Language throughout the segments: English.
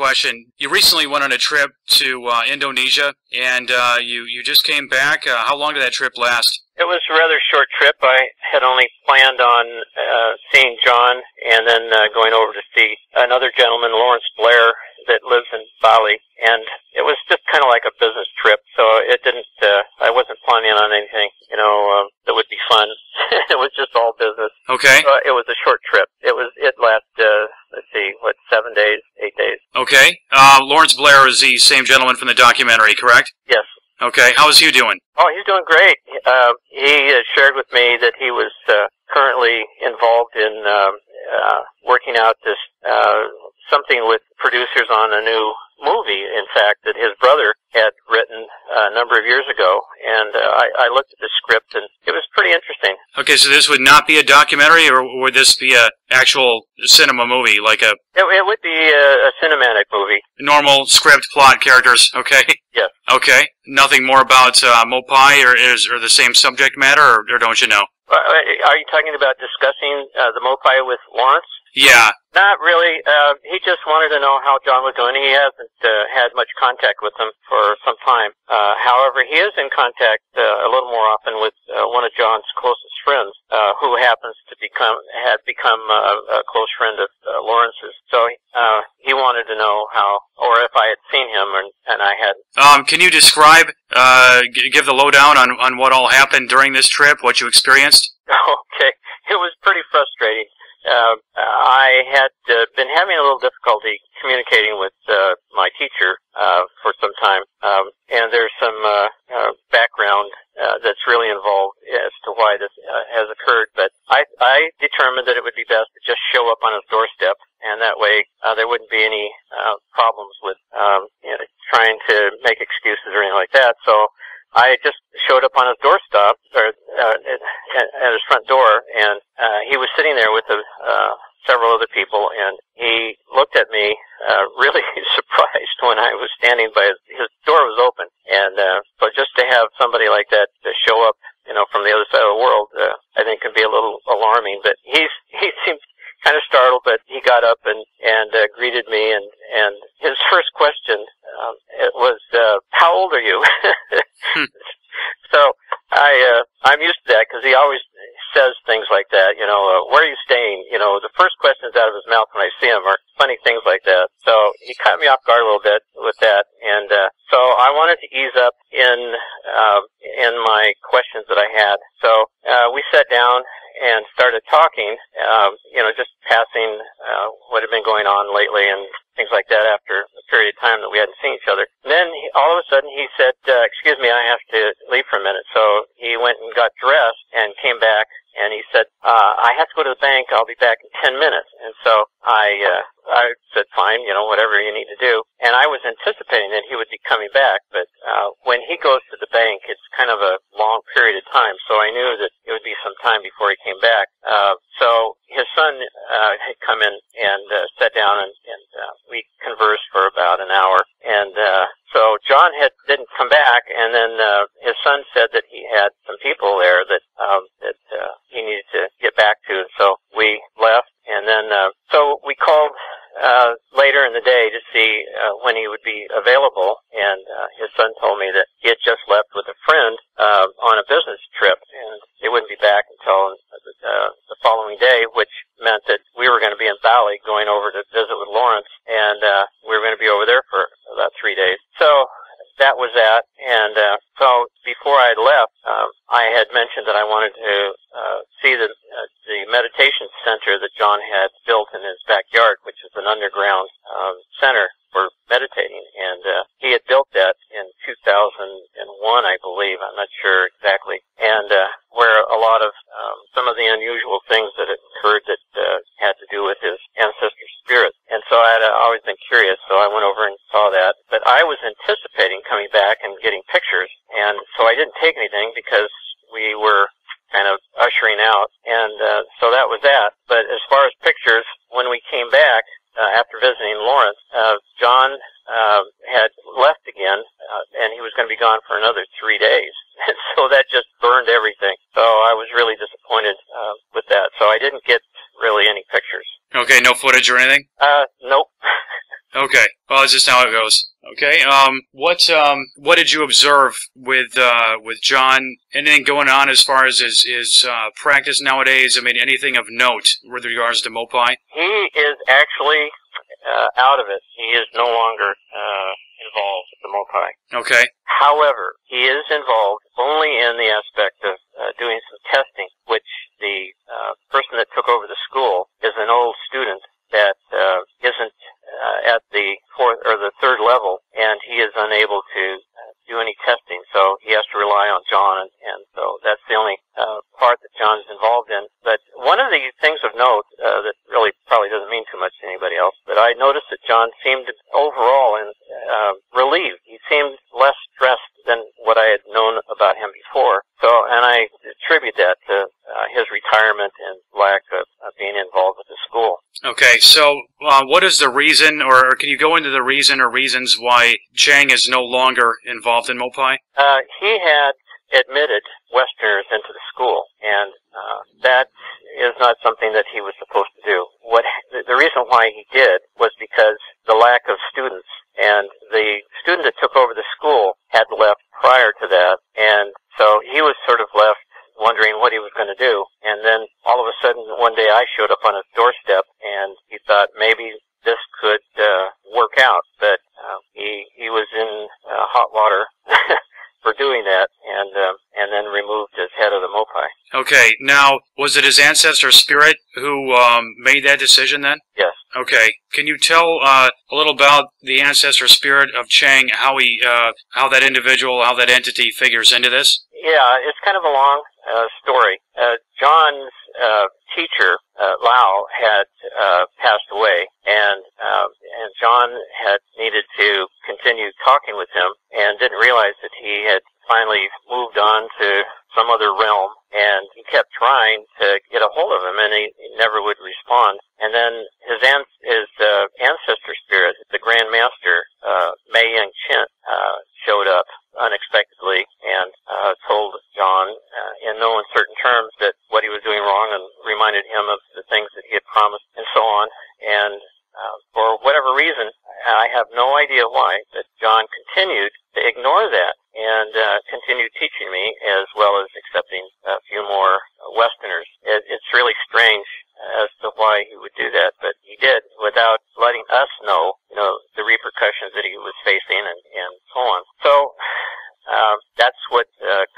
question. You recently went on a trip to Indonesia, and you just came back. How long did that trip last? It was a rather short trip. I had only planned on seeing John and then going over to see another gentleman, Lawrence Blair, that lives in Bali. And it was just kind of like a business trip, so it didn't, I wasn't planning on anything, that would be fun. It was just all business. Okay. So it was a short trip. It lasted, 7 days, 8 days. Okay. Lawrence Blair is the same gentleman from the documentary, correct? Yes. Okay. How is he doing? Oh, he's doing great. He shared with me that he was currently involved in working out this something with producers on a new movie, in fact, that his brother had written a number of years ago. And I looked at the script, and it was pretty interesting. Okay, so this would not be a documentary, or would this be a actual cinema movie, like a... It would be a cinematic movie. Normal script, plot, characters, okay? Yes. Okay. Nothing more about Mopai, or the same subject matter, or don't you know? Are you talking about discussing the Mopai with Lawrence? Yeah. Not really. He just wanted to know how John was doing. He hasn't had much contact with him for some time. However, he is in contact a little more often with one of John's closest friends, who happens to become a close friend of Lawrence's. So he wanted to know how, or if I had seen him, and I hadn't. Can you describe, give the lowdown on what all happened during this trip, what you experienced? Okay. It was pretty frustrating. I had been having a little difficulty communicating with my teacher for some time, and there's some background that's really involved as to why this has occurred. But I determined that it would be best to just show up on his doorstep, and that way there wouldn't be any problems with trying to make excuses or anything like that. So I just showed up on his doorstep, or at his front door, and he was sitting there with several other people, and he looked at me really surprised when I was standing by his door was open. And so just to have somebody like that to show up, from the other side of the world, I think can be a little alarming. But he seemed kind of startled, but he got up and greeted me, and his first question it was, "How old are you?" So I'm used to that, because he always says things like that. Where are you staying? The first questions out of his mouth when I see him are funny things like that. So he caught me off guard a little bit with that, and so I wanted to ease up in my questions that I had. So we sat down and started talking, just passing what had been going on lately and things like that after a period of time that we hadn't seen each other. And then all of a sudden he said, "Excuse me, I have to leave for a minute." So he went and got dressed and came back, and he said, "I have to go to the bank. I'll be back in 10 minutes. And so I said, "Fine, whatever you need to do." And I was anticipating that he would be coming back, but when he goes to the bank, it's kind of a long period of time, so I knew that it would be some time before he came back. So his son had come in and sat down, and we conversed for about an hour. And so John didn't come back, and then his son said that he had some people there that he needed to get back to. So we left, and then so we called later in the day to see when he would be available, and his son told me that he had just left with a friend on a business trip, and they wouldn't be back until the following day, which meant that we were going to be in Bali going over to visit with Lawrence, and we were going to be over there for about 3 days. So that was that, and so before I left, I had mentioned that I wanted to see the meditation center that John had built in his backyard, which is an underground center for meditating, and he had built that in 2001, I believe. I'm not sure exactly, and where a lot of some of the unusual things that had occurred that had to do with his ancestor spirit. And so I had always been curious, so I went over and saw that. But I was anticipating coming back and getting pictures, and so I didn't take anything because we were kind of ushering out, and so that was that. But as far as pictures, when we came back after visiting Lawrence, John had left again, and he was going to be gone for another 3 days. So that just burned everything. So I was really disappointed with that. So I didn't get really any pictures. Okay, no footage or anything? Nope. Okay. Well, Well, that's just how it goes. Okay. What did you observe with John? Anything going on as far as his practice nowadays? I mean, anything of note with regards to Mopai? He is actually out of it. He is no longer involved with the Mopai. Okay. However, he is involved only in the aspect of doing some testing, which the person that took over the school is an old student that isn't at the fourth or the third level, and he is unable to do any testing, so he has to rely on John, and so that's the only part that John's involved in. But one of the things of note that really probably doesn't mean too much to anybody else, but I noticed that John seemed overall relieved. He seemed less stressed than what I had known about him before. So, and I attribute that to his retirement and lack of being involved with the school. Okay, so what is the reason, or can you go into the reason or reasons why Chang is no longer involved in Mopai? He had admitted Westerners into the school, and that is not something that he was supposed to do. The reason why he did was because the lack of students, and the student that took over the school had left prior to that, and so he was sort of left wondering what he was going to do. And then all of a sudden one day I showed up on his doorstep, and he thought maybe this could work out, but he was in hot water for doing that, and then removed as head of the Mopai. Okay, now, was it his ancestor spirit who made that decision then? Yes. Okay, can you tell a little about the ancestor spirit of Chang, how that individual, how that entity figures into this? Yeah, it's kind of a long story. John's teacher, Lau, had passed away, and John had needed to continue talking with him, and didn't realize that he had finally moved on to some other realm, and he kept trying to get a hold of him, and he never would respond. And then his ancestor spirit, the Grand Master, Mei Yang Chen, showed up unexpectedly and told John in no uncertain terms that what he was doing wrong, and reminded him of the things that he had promised and so on. And for whatever reason, I have no idea why, but John continued to ignore that and continued teaching me, as well as accepting a few more Westerners. It's really strange as to why he would do that, but he did without letting us know, the repercussions that he was facing and so on. So that's what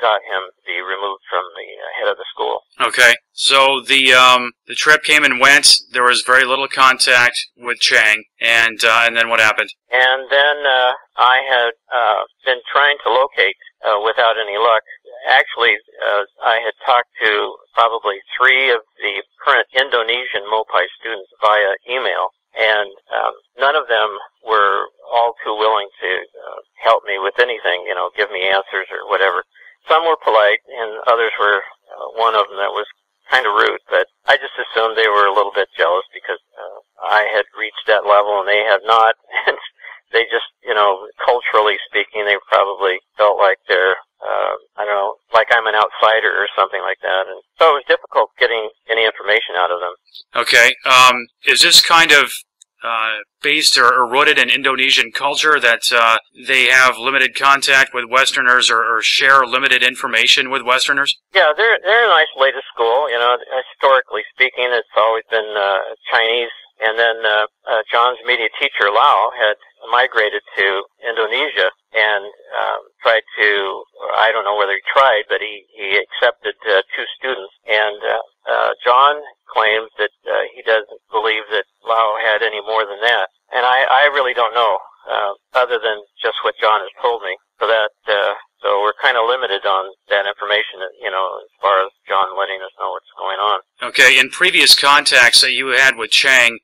got him to be removed from the head of the school. Okay, so the trip came and went. There was very little contact with Chang, and then what happened? And then I had been trying to locate without any luck. Actually, I had talked to probably 3 of the current Indonesian Mopai students via email, and none of them were all too willing to help me with anything, give me answers or whatever. Some were polite, and others were, one of them that was kind of rude, but I just assumed they were a little bit jealous because I had reached that level and they had not, and they just, culturally speaking, they probably felt like they're, I don't know, like I'm an outsider or something like that, and so it was difficult getting any information out of them. Okay, is this kind of based or rooted in Indonesian culture that they have limited contact with Westerners or share limited information with Westerners? Yeah, they're an isolated school. Historically speaking, it's always been Chinese. And then John's immediate teacher, Lau, had migrated to Indonesia and tried to, I don't know whether he tried, but he accepted 2 students. And John claims that he doesn't believe that Lau had any more than that. And I really don't know, other than just what John has told me. So we're kind of limited on that information, as far as John letting us know what's going on. Okay, in previous contacts that you had with Chang,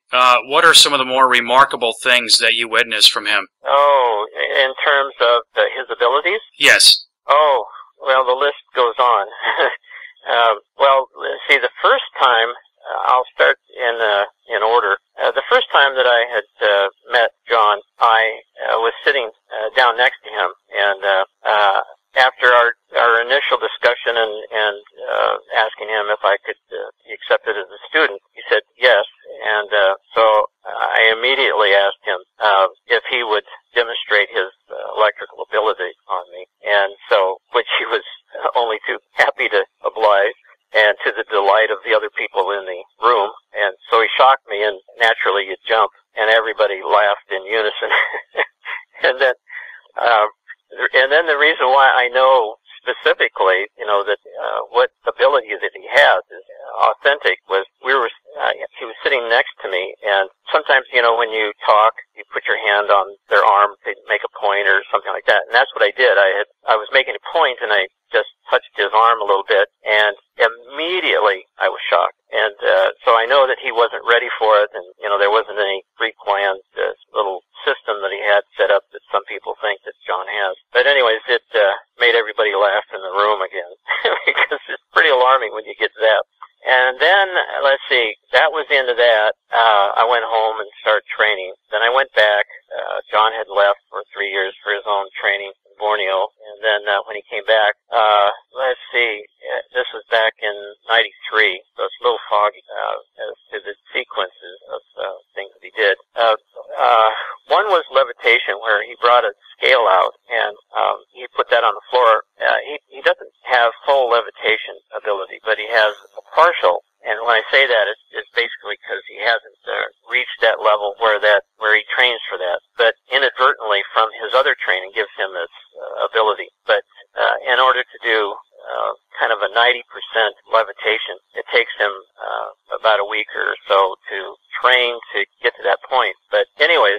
what are some of the more remarkable things that you witnessed from him? Oh, in terms of his abilities? Yes. Oh, well, the list goes on. Well, see, the first time, I'll start in order. The first time that I had met John, I was sitting down next to him, and after our initial discussion and asking him if I could be accepted as a student, he said yes, and so I immediately asked him if he would demonstrate his electrical ability on me, and so, which he was only too happy to oblige, and to the delight of the other people in the room. And so he shocked me, and naturally you jump, and everybody laughed in unison. and then the reason why I know specifically, that what ability that he has is authentic was he was sitting next to me, and sometimes, when you talk, you put your hand on their arm to make a point or something like that, and that's what I did. I was making a point, and I just touched his arm a little bit, and immediately I was shocked. And so I know that he wasn't ready for it, and there wasn't any pre-planned little system that he had set up that some people think that John has. But anyways, it made everybody laugh in the room again because it's pretty alarming when you get zapped. And then, let's see, that was the end of that. I went home and started training. Then I went back. John had left for 3 years for his own training in Borneo. And then when he came back, let's see, this was back in '93, so it's a little foggy as to the sequences of things that he did. One was levitation, where he brought a scale out, and he put that on the floor. He doesn't have full levitation ability, but he has a partial. And when I say that, it's basically because he hasn't reached that level where he trains for that. But inadvertently, from his other training, gives him this ability. But in order to do kind of a 90% levitation, it takes him about a week or so to train to get to that point. But anyways,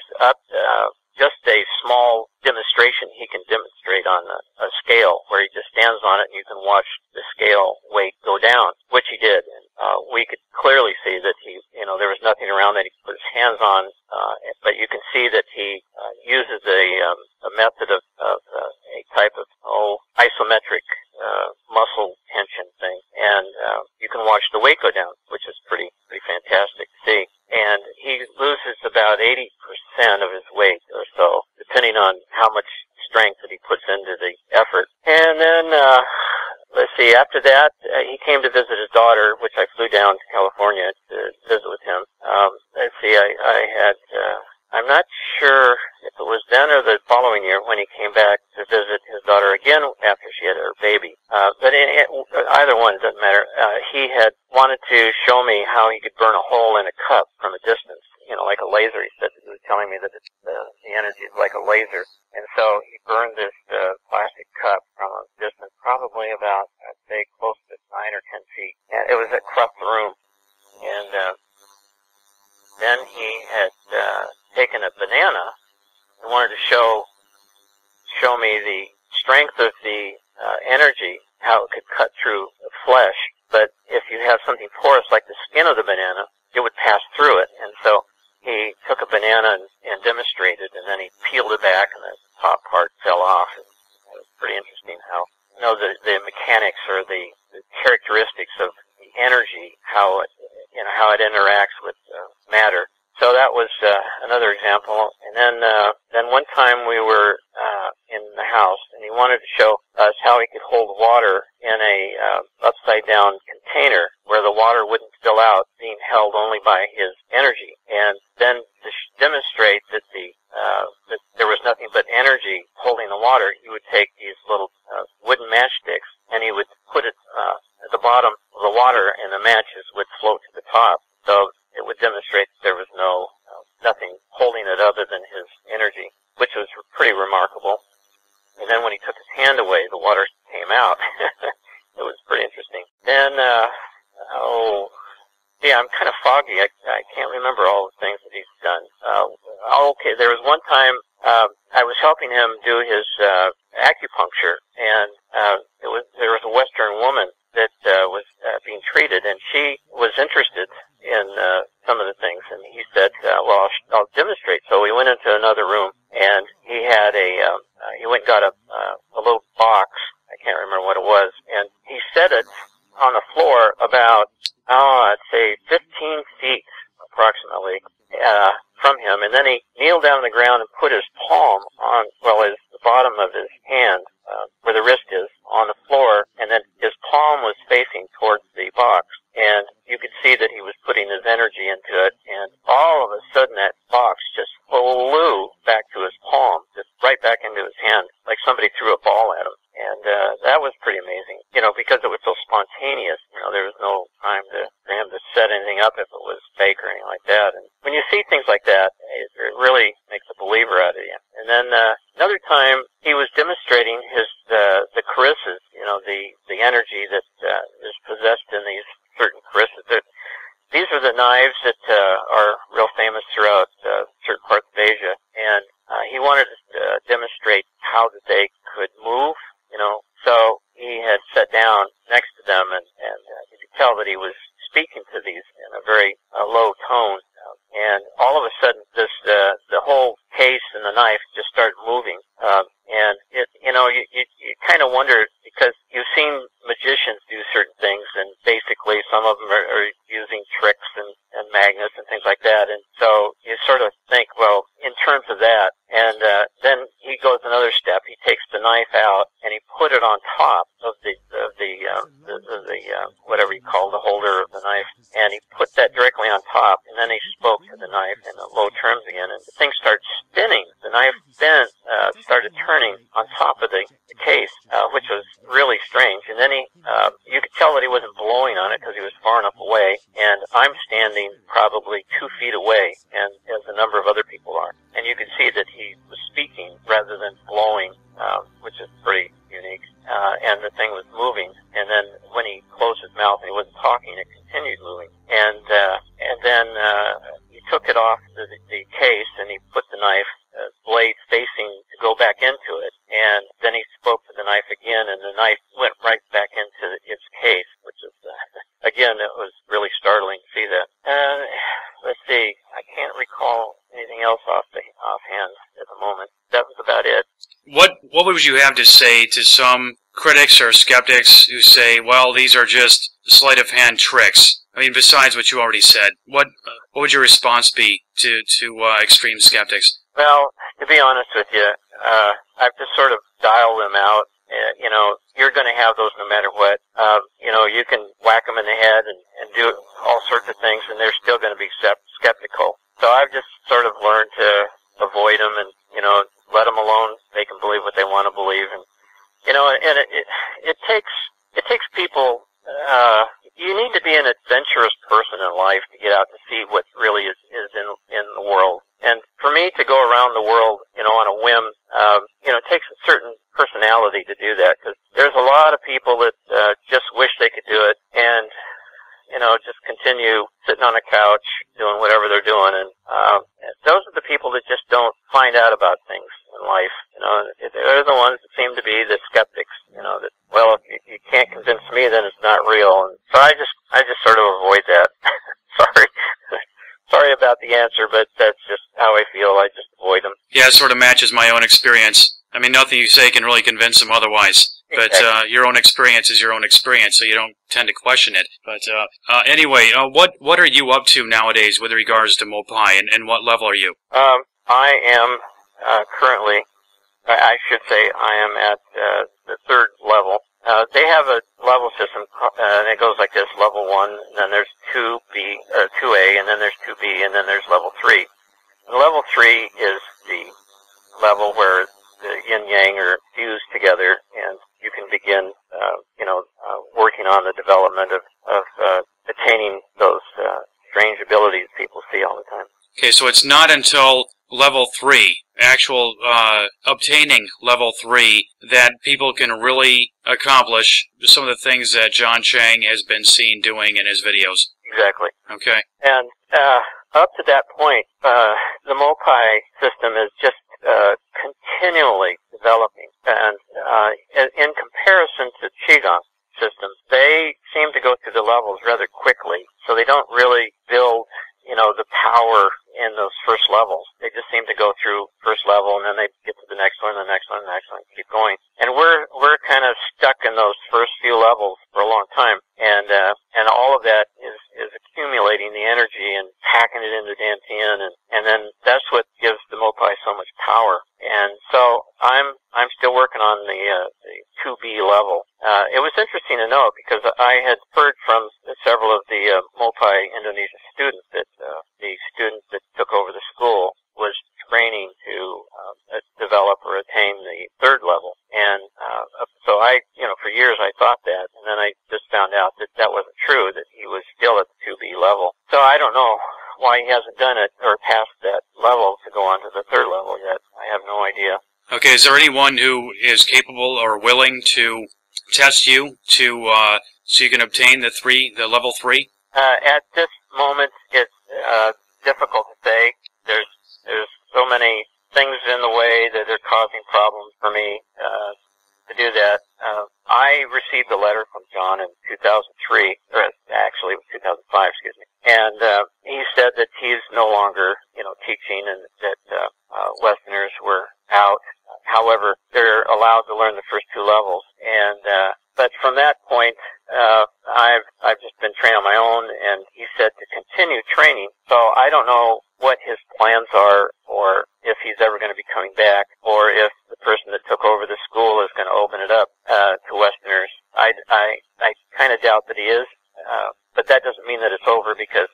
just a small demonstration he can demonstrate on a scale where he just stands on it and you can watch the scale weight go down, which he did. And we could clearly see that there was nothing around that he could put his hands on, but you can see that he uses a method of a type of isometric muscle tension thing, and you can watch the weight go down, which is pretty fantastic to see. And he loses about 80% of his weight or so, depending on how much strength that he puts into the effort. And then, let's see, after that, he came to visit his daughter, which I flew down to California to visit with him. Let's see, I'm not sure if it was then or the following year when he came back to visit his daughter again after she had her baby. But either one, it doesn't matter. He had wanted to show me how he could burn a hole in a cup from a distance, like a laser. He said, he was telling me that the energy is like a laser. And so he burned this plastic cup from a distance, probably about, I'd say, close to 9 or 10 feet. And it was across the room. And then he had taken a banana and wanted to show me the strength of the energy, how it could cut through the flesh. But if you have something porous like the skin of the banana, it would pass through it. And so he took a banana and demonstrated, and then he peeled it back, and the top part fell off. It was pretty interesting how, the mechanics or the characteristics of the energy, how it interacts with matter. So that was another example. And then one time we were in the house, and he wanted to show us how he could hold water in a upside-down container where the water wouldn't spill out, being held only by his energy. And then to demonstrate that that there was nothing but energy holding the water, he would take these little wooden matchsticks, and he would put it at the bottom of the water, and the matches would float to the top. So it would demonstrate that there was nothing holding it other than his energy, which was pretty remarkable. And then when he took his hand away, the water came out. It was pretty interesting. Then, I'm kind of foggy. I can't remember all the things that he's done. Okay, there was one time I was helping him do his acupuncture, and there was a Western woman that was being treated, and she was interested in some of the things, and he said, well, I'll demonstrate. So we went into another room, and he had he went and got a little box, I can't remember what it was, and he set it on the floor about, I'd say 15 feet approximately from him, and then he kneeled down on the ground and put his palm on, the bottom of his hand, where the wrist is, on the floor, and then his palm was facing towards the box. And you could see that he was putting his energy into it, and all of a sudden that box just flew back to his palm, just right back into his hand, like somebody threw a ball at him. And that was pretty amazing, because it was so spontaneous. There was no time for him to set anything up if it was fake or anything like that. And when you see things like that, it really makes a believer out of you. And then another time, he was demonstrating the charismas, the energy that is possessed in these certain charismas. These are the knives that are real famous throughout certain parts of Asia, and he wanted to demonstrate how that they could move. So he had sat down next to them, and you could tell that he was speaking to these in a very low tone. And all of a sudden, the whole case and the knife just started moving. And you kind of wonder, because you've seen magicians do certain things, and basically some of them are using tricks and magnets and things like that. And so you sort of think, well, in terms of that. And then he goes another step. He takes the knife out and he put it on top of the whatever you call the holder of the knife, and he put that directly on top. And then he spoke to the knife in low terms again, and the thing started spinning. The knife then started turning on top of the case, which was really strange. And then you could tell that he wasn't blowing on it because he was far enough away, and I'm standing probably 2 feet away, and as a number of other people are. And you could see that he was speaking rather than blowing, which is pretty unique. And the thing was moving, and then when he closed his mouth and he wasn't talking, it continued moving. And then he took it off the case, and he put the knife blade facing to go back into it. And then he spoke to the knife again, and the knife went right back into its case, which is, again, it was really startling to see that. Let's see, I can't recall anything else offhand at the moment. That was about it. What would you have to say to some critics or skeptics who say, well, these are just sleight of hand tricks? I mean, besides what you already said, what would your response be to extreme skeptics? Well, to be honest with you, I've just sort of dialed them out. You're going to have those no matter what. You can whack them in the head and do all sorts of things, and they're still going to be skeptical. So I've just sort of learned to avoid them and, let them alone. They can believe what they want to believe. And, and it takes people, you need to be an adventurous person in life to get out to see what really is in the world. And for me to go around the world, on a whim, it takes a certain personality to do that, because there's a lot of people that just wish they could do it and, just continue sitting on a couch doing whatever they're doing. And those are the people that just don't find out about things in life. They're the ones that seem to be the skeptics, that, well, if you can't convince me, then it's not real. And so I just sort of avoid that. Sorry about the answer, but that's just how I feel. I just avoid them. Yeah, it sort of matches my own experience. I mean, nothing you say can really convince them otherwise. But your own experience is your own experience, so you don't tend to question it. But anyway, what are you up to nowadays with regards to Mopai, and what level are you? I am currently, I should say, I am at the 3rd level. They have a level system, and it goes like this: level 1, and then there's 2A, and then there's 2B, and then there's level 3. And level 3 is the level where the yin-yang are fused together, and you can begin, working on the development of attaining those strange abilities people see all the time. Okay, so it's not until level 3, actual obtaining level 3, that people can really accomplish some of the things that John Chang has been seen doing in his videos. Exactly. Okay. And up to that point, the Mopai system is just continually developing. And in comparison to Qigong systems, they seem to go through the levels rather quickly, so they don't really build, the power in those first levels. They just seem to go through first level, and then they get to the next one, the next one, the next one, keep going. And we're kind of stuck in those first few levels for a long time, and all of that is accumulating the energy and packing it into Dantian, and then that's what gives the Mopai so much power. And so I'm still working on the 2B level. It was interesting to know, because I had heard from several of the Mopai Indonesia students that the student that took over the school was training to develop develop or attain the third level. And so I, for years I thought that, and then I just found out that that wasn't true, that he was still at the 2B level. So I don't know why he hasn't done it or passed that level to go on to the third level yet. I have no idea. Okay, is there anyone who is capable or willing to test you to so you can obtain the level 3? At this moment, it's difficult to say. There's so many things in the way that are causing problems for me to do that. I received a letter from John in 2003, or actually it was 2005, excuse me, and he said that he's no longer, teaching, and that Westerners were out. However, they're allowed to learn the first 2 levels, and but from that point, I've just been training on my own, and he said to continue training. So I don't know what his plans are, or if he's ever going to be coming back, or if the person that took over the school is going to open it up to Westerners. I kind of doubt that he is, but that doesn't mean that it's over, because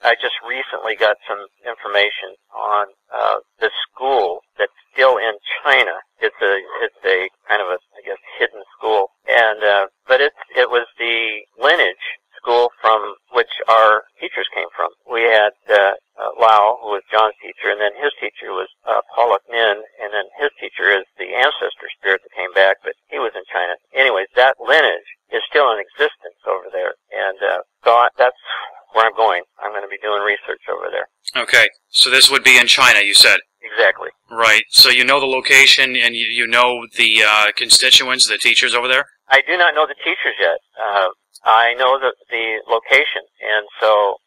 I just recently got some information on the school that's still in China. It's a kind of a, I guess, hidden school, and but it was the lineage school from which our teachers came from. We had Lao, who was John's teacher, and then his teacher was Pollock Nin, and then his teacher is the ancestor spirit that came back, but he was in China. Anyways, that lineage is still in existence over there, and so that's where I'm going. I'm going to be doing research over there. Okay, so this would be in China, you said? Exactly. Right, so you know the location, and you know the constituents, the teachers over there? I do not know the teachers yet. I know the location, and so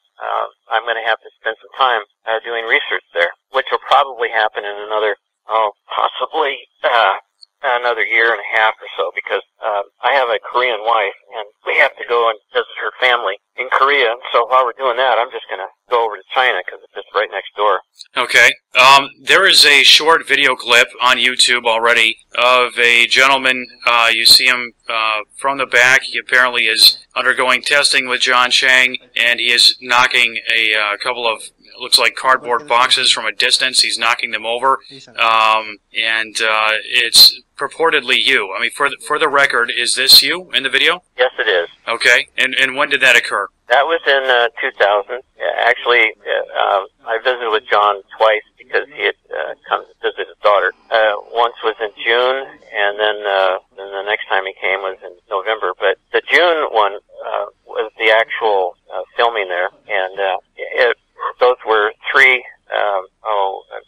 I'm going to have to spend some time doing research there, which will probably happen in possibly another year and a half or so, because I have a Korean wife, and we have to go and visit her family in Korea. So while we're doing that, I'm just going to go over to China, because it's just right next door. Okay. There is a short video clip on YouTube already of a gentleman. You see him from the back. He apparently is undergoing testing with John Chang, and he is knocking a couple of, looks like, cardboard boxes from a distance. He's knocking them over, and it's purportedly you. I mean, for the record, is this you in the video? Yes, it is. Okay. And when did that occur? That was in 2000. Actually, I visited with John twice, because he had come to visit his daughter. Once was in June, and then the next time he came was in November. But the June one was the actual filming there, and those were 3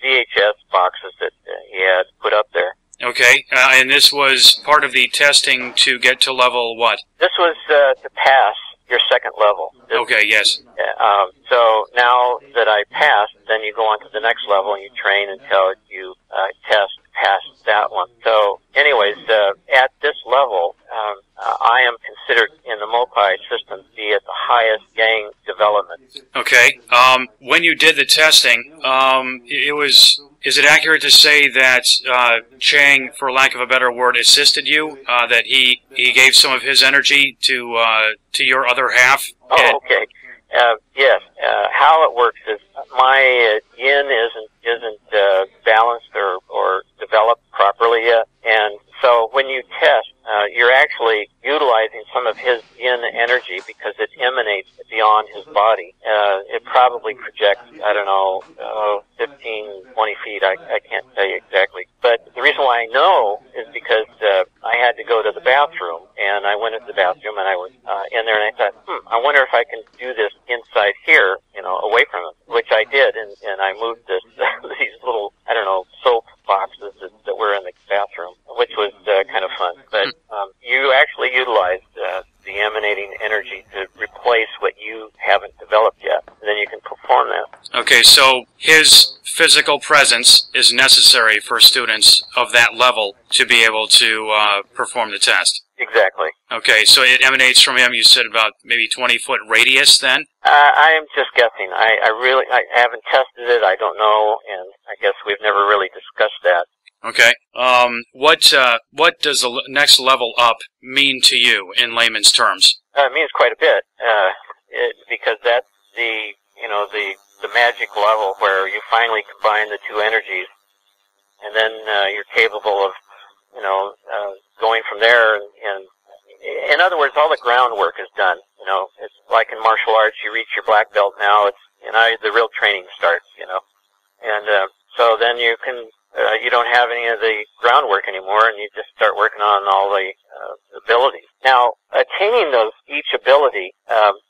VHS boxes that he had put up there. Okay, and this was part of the testing to get to level what? This was to pass your second level. Okay, yes. So now that I passed, then you go on to the next level, and you train until you pass that one. So anyways, at this level, I am considered in the Mopai system to be at the highest gang development. Okay. When you did the testing, is it accurate to say that Chang, for lack of a better word, assisted you? That he gave some of his energy to your other half? Oh, okay. Yes. How it works is my yin isn't balanced or developed properly yet, and so when you test, you're actually utilizing some of his yin energy, because it emanates beyond his body. It probably projects, 15, 20 feet. I can't tell you exactly. But the reason why I know is because I had to go to the bathroom, and I went into the bathroom, and I was in there, and I thought, I wonder if I can do this inside here, away from him, which I did, and I moved these little, soap boxes that were in the bathroom, which was kind of fun. But you actually utilized the emanating energy to replace what you haven't developed yet. And then you can perform that. Okay, so his physical presence is necessary for students of that level to be able to perform the test. Exactly. Okay, so it emanates from him, you said, about maybe 20-foot radius then? I am just guessing. I haven't tested it. I don't know, and I guess we've never really discussed that. Okay. What does the next level up mean to you in layman's terms? It means quite a bit, because that's the magic level where you finally combine the two energies and then you're capable of, going from there. And in other words, all the groundwork is done. It's like in martial arts, you reach your black belt now. It's the real training starts. And so then you don't have any of the groundwork anymore, and you just start working on all the abilities. Now, attaining each ability,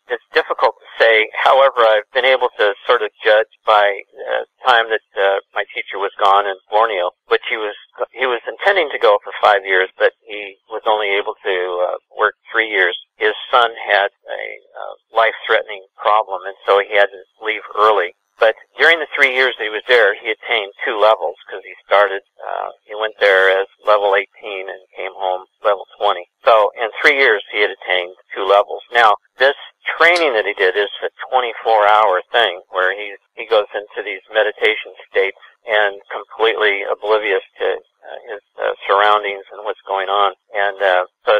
it's difficult to say. However, I've been able to sort of judge by time that my teacher was gone in Borneo, which he was intending to go for 5 years, but he was only able to work 3 years. His son had a life-threatening problem, and so he had to leave early. But during the 3 years that he was there, he attained 2 levels, because he went there as level 18 and came home level 20. So in 3 years, he had attained 2 levels. Now, this training that he did is a 24-hour thing where he goes into these meditation states and completely oblivious to his surroundings and what's going on. And so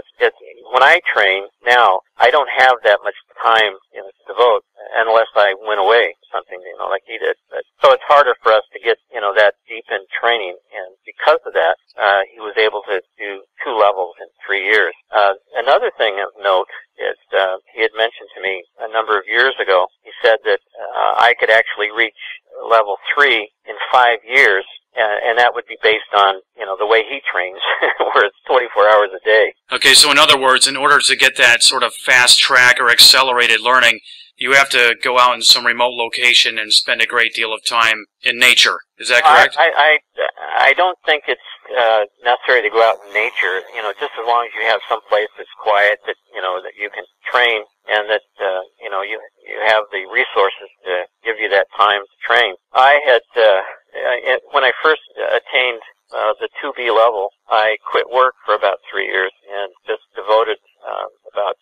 when I train now, I don't have that much time to devote unless I went away, something like he did. So it's harder for us to get that deep in training, and because of that, he was able to do 2 levels in 3 years. Another thing of note is he had mentioned to me a number of years ago. He said that I could actually reach level 3 in 5 years. And that would be based on, the way he trains, where it's 24 hours a day. Okay, so in other words, in order to get that sort of fast track or accelerated learning, you have to go out in some remote location and spend a great deal of time in nature. Is that correct? I don't think it's necessary to go out in nature. Just as long as you have some place that's quiet, that that you can train, and that you have the resources to give you that time to train. I had when I first attained the 2B level, I quit work for about 3 years and just devoted about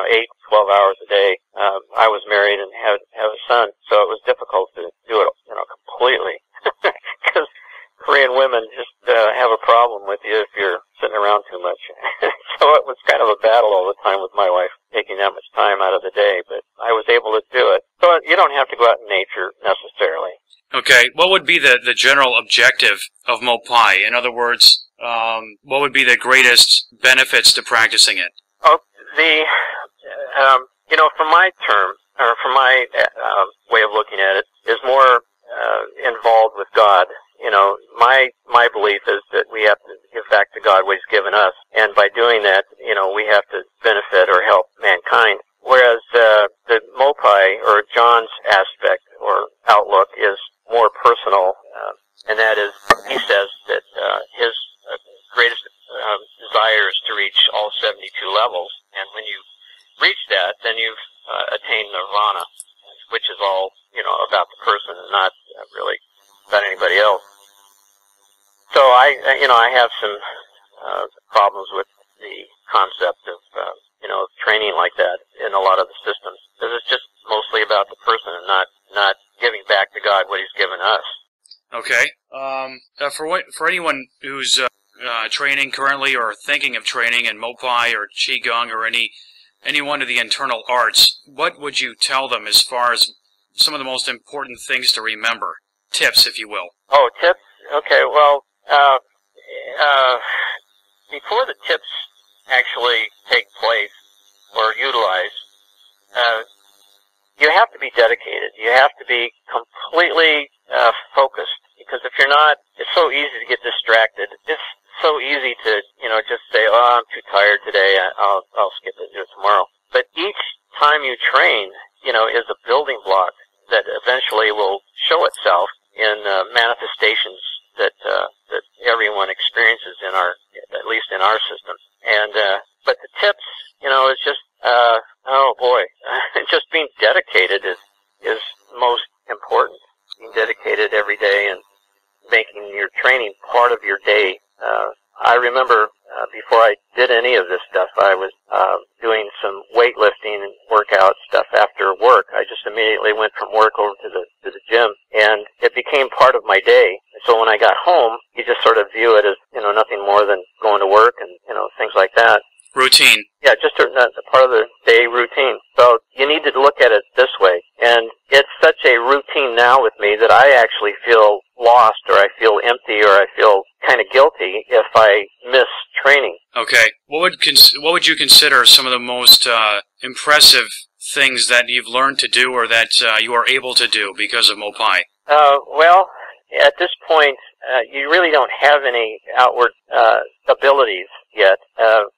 8, 12 hours a day. I was married and have a son, so it was difficult to do it, completely, because Korean women just have a problem with you if you're sitting around too much. So it was kind of a battle all the time with my wife, taking that much time out of the day, but I was able to do it. So you don't have to go out in nature necessarily. Okay, what would be the general objective of Mopai? In other words, what would be the greatest benefits to practicing it? Oh, from my term, or from my way of looking at it, is more involved with God. My belief is that we have to give back to God what He's given us, and by doing that, we have to benefit or help mankind. Whereas the Mopai, or John's aspect or outlook, is more personal, and that is, he says that his greatest desire is to reach all 72 levels, and when you reach that, then you've attained nirvana, which is all, about the person and not really about anybody else. So I have some problems with the concept of, training like that in a lot of the systems, because it's just mostly about the person and not giving back to God what He's given us. Okay. For anyone who's training currently or thinking of training in Mopai or Qigong or any one of the internal arts, what would you tell them as far as some of the most important things to remember? Tips, if you will. Oh, tips? Okay, well, before the tips actually take place or utilized, you have to be dedicated. You have to be completely focused, because if you're not, it's so easy to get distracted. It's so easy to, just say, oh, I'm too tired today, I'll skip it, do it tomorrow. But each time you train, is a building block that eventually will show itself in manifestations that everyone experiences at least in our system. And but the tips, is just oh boy, just being dedicated is most important. Being dedicated every day and making your training part of your day. I remember before I did any of this stuff, I was doing some weightlifting and workout stuff after work. I just immediately went from work over to the gym, and it became part of my day. So when I got home, you just sort of view it as nothing more than going to work and things like that. Routine. Yeah, just a part of the day routine. So you need to look at it this way. And it's such a routine now with me that I actually feel lost, or I feel empty, or I feel kind of guilty if I miss training. Okay. What would you consider some of the most impressive things that you've learned to do, or that you are able to do because of Mopai? Well, at this point, you really don't have any outward abilities yet.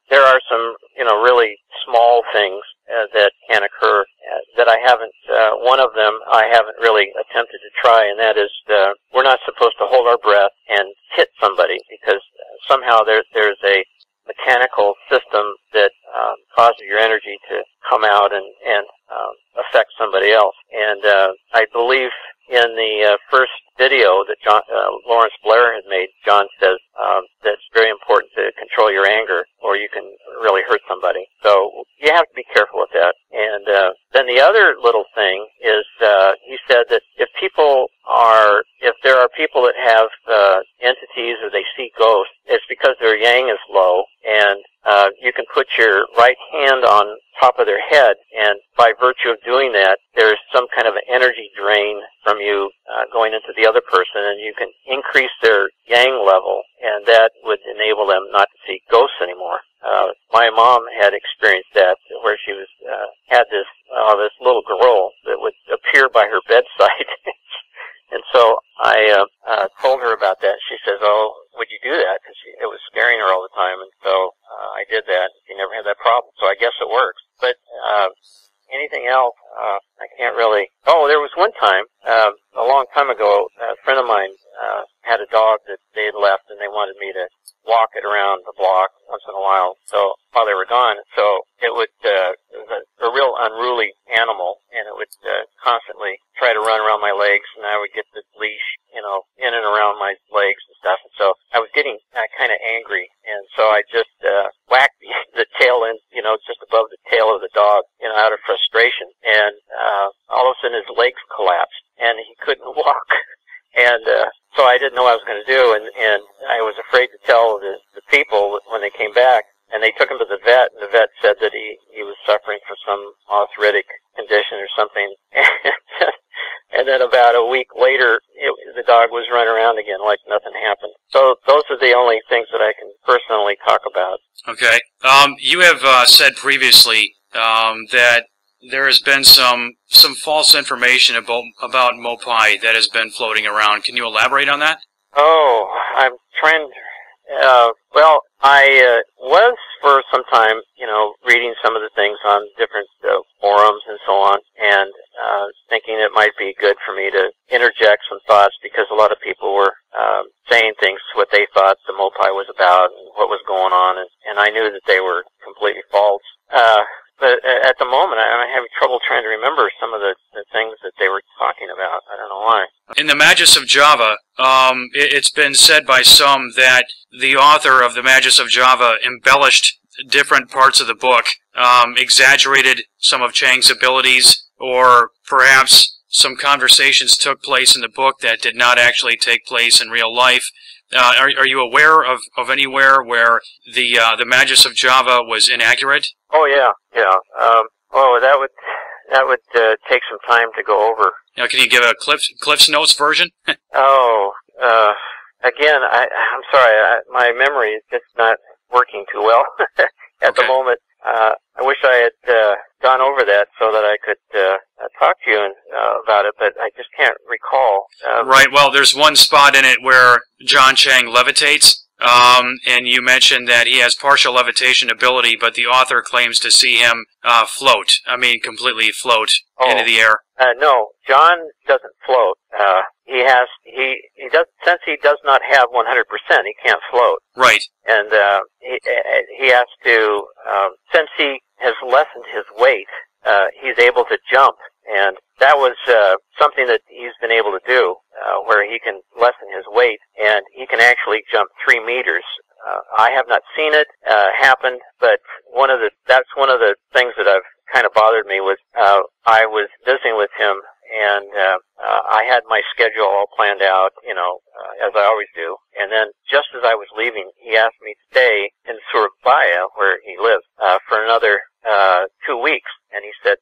There are some, really small things that can occur that I haven't. One of them I haven't really attempted to try, and that is we're not supposed to hold our breath and hit somebody, because somehow there's a mechanical system that causes your energy to come out and affect somebody else. And I believe in the first video that Lawrence Blair had made, John says that it's very important to control your anger, or you can really hurt somebody. So you have to be careful with that. And then the other little thing is he said that if there are people that have entities or they see ghosts, it's because their yang is low, and you can put your right hand on top of their head, and by virtue of doing that, there's some kind of an energy drain from you going into the other person, and you can increase their yang level, and that would enable them not to see ghosts anymore. My mom had experienced that, where she was had this little girl that would appear by her bedside. And so I told her about that. She says, "Oh, would you do that?" Because it was scaring her all the time. And so I did that. She never had that problem. So I guess it works. But anything else, I can't really. Oh, there was one time, a long time ago, a friend of mine had a dog that they had left, and they wanted me to walk it around the block once in a while. So while they were gone, so it was a real unruly animal, and it would constantly try to run around my legs, and I would get the leash, in and around my legs and stuff. And so I was getting kind of angry, and so I just whacked the tail in, just above the tail of the dog, out of frustration. And all of a sudden his legs collapsed, and he couldn't walk. And so I didn't know what I was going to do, and I was afraid to tell the people when they came back. And they took him to the vet, and the vet said that he was suffering from some arthritic condition or something. And then about a week later, the dog was running around again like nothing happened. So those are the only things that I can personally talk about. Okay. You have said previously that there has been some false information about Mopai that has been floating around. Can you elaborate on that? Oh, I'm trying. Well, I was for some time, reading some of the things on different forums and so on, and thinking it might be good for me to interject some thoughts, because a lot of people were saying things, what they thought the Mopai was about and what was going on, and I knew that they were completely false. But at the moment, I'm having trouble trying to remember some of the things that they were talking about. I don't know why. In the Magus of Java, it's been said by some that the author of the Magus of Java embellished different parts of the book, exaggerated some of Chang's abilities, or perhaps some conversations took place in the book that did not actually take place in real life. Are you aware of anywhere where the Magus of Java was inaccurate? Oh yeah. That would take some time to go over. Now, can you give a Cliff's Notes version? Again, I'm sorry, my memory is just not working too well at the moment. I wish I had gone over that so that I could talk to you about it, but I just can't recall. Right. Well, there's one spot in it where John Chang levitates. And you mentioned that he has partial levitation ability, but the author claims to see him float. I mean, completely float into the air. No, John doesn't float. Since he does not have 100%, he can't float. Right. And he has to, since he has lessened his weight, he's able to jump. And that was something that he's been able to do, where he can lessen his weight, and he can actually jump 3 meters. I have not seen it happen, but that's one of the things that I've kind of bothered me was I was visiting with him, and I had my schedule all planned out, as I always do. And then just as I was leaving, he asked me to stay in Surabaya, where he lives, for another 2 weeks. And he said,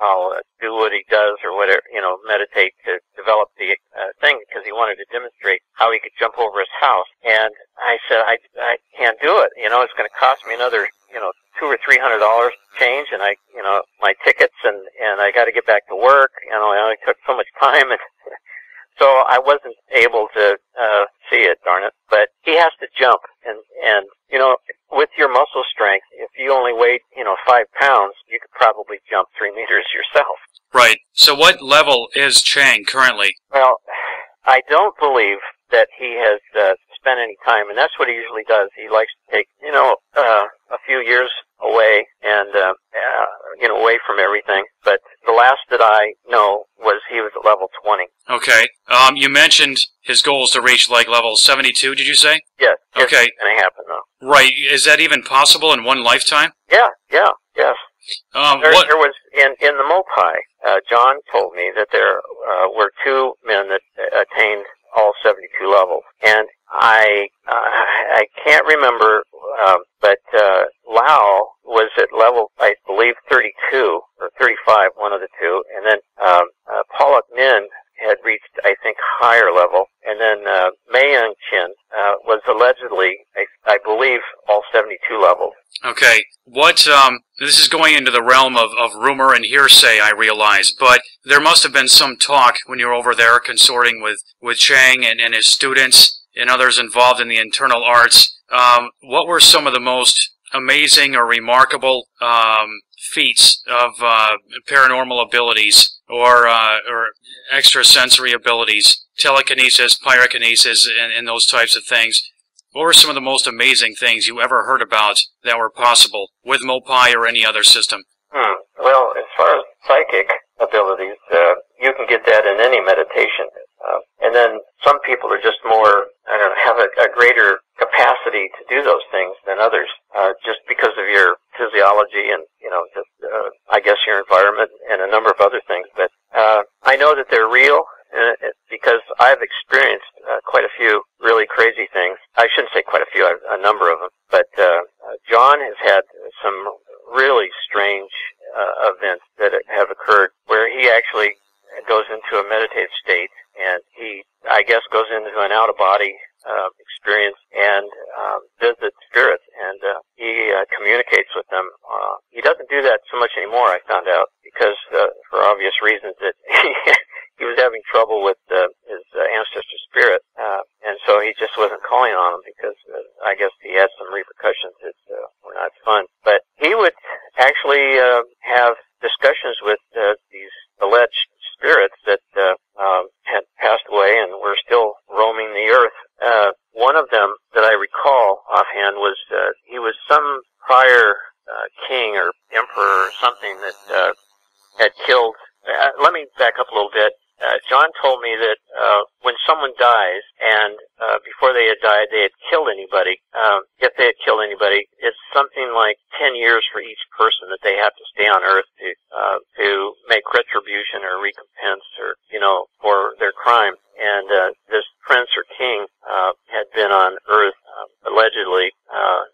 I'll do what he does or whatever, meditate to develop the thing. house. And I said, I can't do it. You know, it's going to cost me another, $200 or $300 change, and my tickets, and I got to get back to work. I only took so much time, and so I wasn't able to see it, darn it. But he has to jump, and with your muscle strength, if you only weighed 5 pounds, you could probably jump 3 meters yourself. Right. So what level is Chang currently? Well, I don't believe that he has spent any time, and that's what he usually does. He likes to take a few years away and away from everything. But the last that I know was he was at level 20. Okay. You mentioned his goal is to reach like level 72. Did you say? Yes. Okay. It's going to happen though. Right. Is that even possible in one lifetime? Yeah. Yes. There was in the Mopai. John told me that there were 2 men that attained all 72 levels, and I can't remember, but Lao was at level, I believe, 32 or 35, one of the two, and then Pollock Min had reached, I think, higher level, and then Mayung Chin was allegedly, I believe, all 72 levels. Okay. This is going into the realm of rumor and hearsay, I realize, but there must have been some talk when you were over there consorting with Chang and his students and others involved in the internal arts. What were some of the most amazing or remarkable feats of paranormal abilities or extrasensory abilities, telekinesis, pyrokinesis, and those types of things? What were some of the most amazing things you ever heard about that were possible with Mopai or any other system? Well, as far as psychic abilities, you can get that in any meditation. And then some people are just more, have a greater capacity to do those things than others, just because of your physiology and, I guess your environment and a number of other things. But I know that they're real. Because I've experienced quite a few really crazy things. I shouldn't say quite a few, a number of them. But John has had some really strange events that have occurred where he actually goes into a meditative state, and he, I guess, goes into an out-of-body experience and visits spirits, and he communicates with them. He doesn't do that so much anymore, I found out, because for obvious reasons that he was having trouble with his ancestor spirit, and so he just wasn't calling on them because I guess he had some repercussions that were not fun. But he would actually have discussions with these alleged spirits that had passed away and were still roaming the earth. One of them that I recall offhand was he was some prior king or emperor or something that had killed. Let me back up a little bit. John told me that when someone dies and before they had died they had killed anybody, if they had killed anybody, it's something like 10 years for each person that they have to stay on Earth to make retribution or recompense or for their crime. And this prince or king had been on Earth allegedly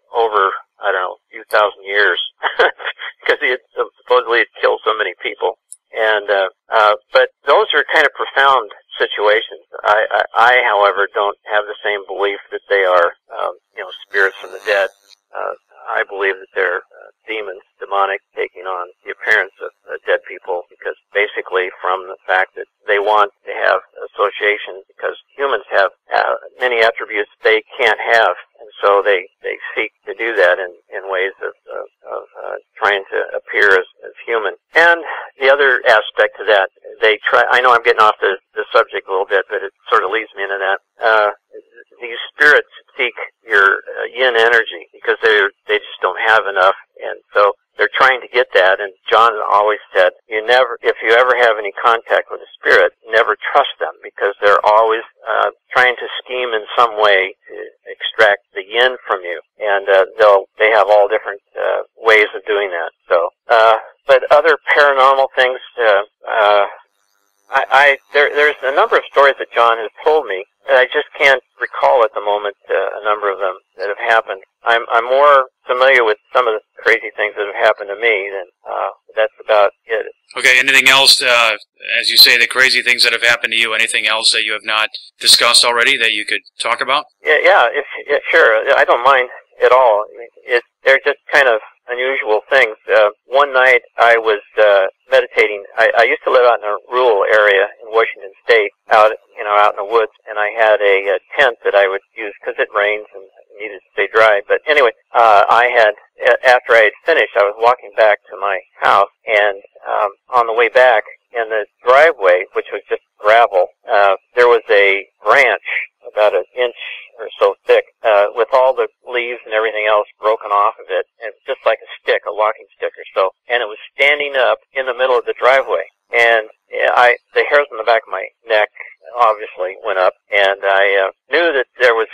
over a few thousand years because he had supposedly had killed so many people. And but those are kind of profound situations. I, however, don't have the same belief that they are, spirits from the dead. I believe that they're demons, demonic, taking on the appearance of dead people, because basically from the fact that they want to have association, because humans have many attributes they can't have, and so they seek to do that in ways of trying to appear as human. And the other aspect to that, I know I'm getting off the subject a little bit, but it sort of leads me into that. These spirits seek your yin energy because they just don't have enough, and so they're trying to get that. And John always said, if you ever have any contact with a spirit, never trust them, because they're always trying to scheme in some way to extract the yin from you, and they have all different ways of doing that. So, but other paranormal things, there's a number of stories that John has told me, and I just can't recall at the moment a number of them that have happened. I'm more familiar with some of the crazy things that have happened to me than that's about it. Okay, anything else as you say, the crazy things that have happened to you. Anything else that you have not discussed already that you could talk about? Yeah, sure. I don't mind at all. They're just kind of unusual things. One night I was meditating. I used to live out in a rural area in Washington State, out in the woods, and I had a tent that I would use because it rains and needed to stay dry. But anyway, after I had finished, I was walking back to my house, and on the way back in the driveway, which was just gravel, there was a branch about an inch or so thick, with all the leaves and everything else broken off of it, and just like a stick, a walking stick or so, and it was standing up in the middle of the driveway. And the hairs on the back of my neck obviously went up, and I knew that there was,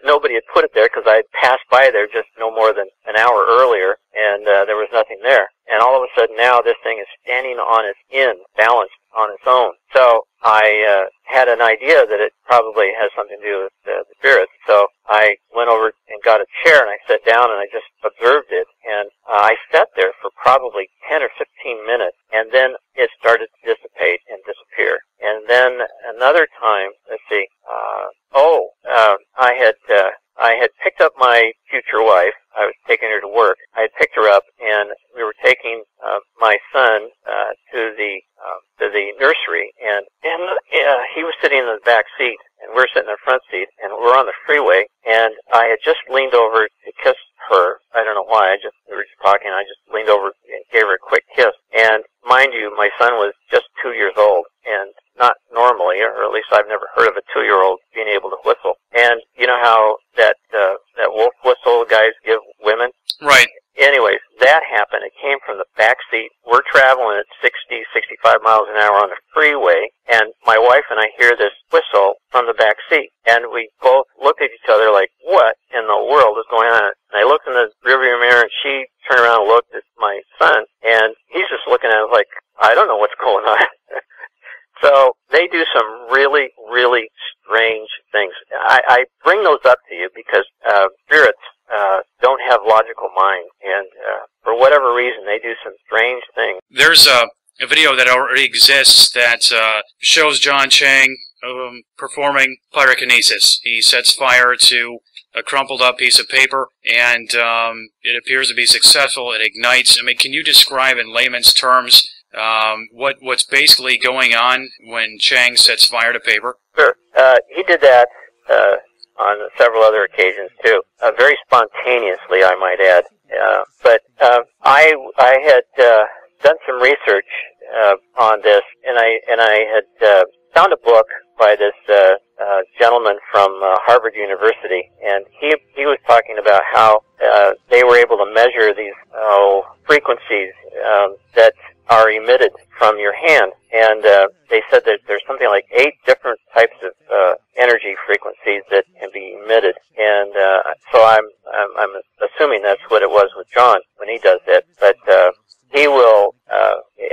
nobody had put it there because I had passed by there just no more than an hour earlier, and there was nothing there. And all of a sudden now this thing is standing on its end, balanced on its own. So I had an idea that it probably has something to do with the spirits. So I went over and got a chair, and I sat down, and I just observed it. And I sat there for probably 10 or 15 minutes, and then it started to dissipate and disappear. And then another time, let's see, I had picked up my future wife. I was taking her to work. I had picked her up, and we were taking my son to the nursery, and he was sitting in the back seat, and we're sitting in the front seat, and we're on the freeway, and I had just leaned over to kiss her. I don't know why. We were just talking. I just leaned over and gave her a quick kiss. And mind you, my son was just 2 years old, and not normally, or at least I've never heard of a 2-year-old being able to whistle. And you know how that wolf whistle guys give women? Right. Anyways, that happened. It came from the back seat. We're traveling at 60, 65 miles an hour on the freeway, and my wife and I hear this whistle from the back seat. And we both looked at each other like, what in the world is going on? And I looked in the rearview mirror, and she turned around and looked at my son, and he's just looking at us like, I don't know what's going on. So they do some really, really strange things. I bring those up to you because spirits don't have logical minds, and for whatever reason, they do some strange things. There's a video that already exists that shows John Chang performing pyrokinesis. He sets fire to a crumpled up piece of paper, and it appears to be successful. It ignites. I mean, can you describe in layman's terms what's basically going on when Chang sets fire to paper? Sure. He did that on several other occasions too, very spontaneously, I might add. But I had done some research on this, and I had found a book by this gentleman from Harvard University, and he was talking about how they were able to measure these frequencies that are emitted from your hand, and they said that there's something like 8 different types of energy frequencies that can be emitted, and so I'm assuming that's what it was with John when he does that. But he will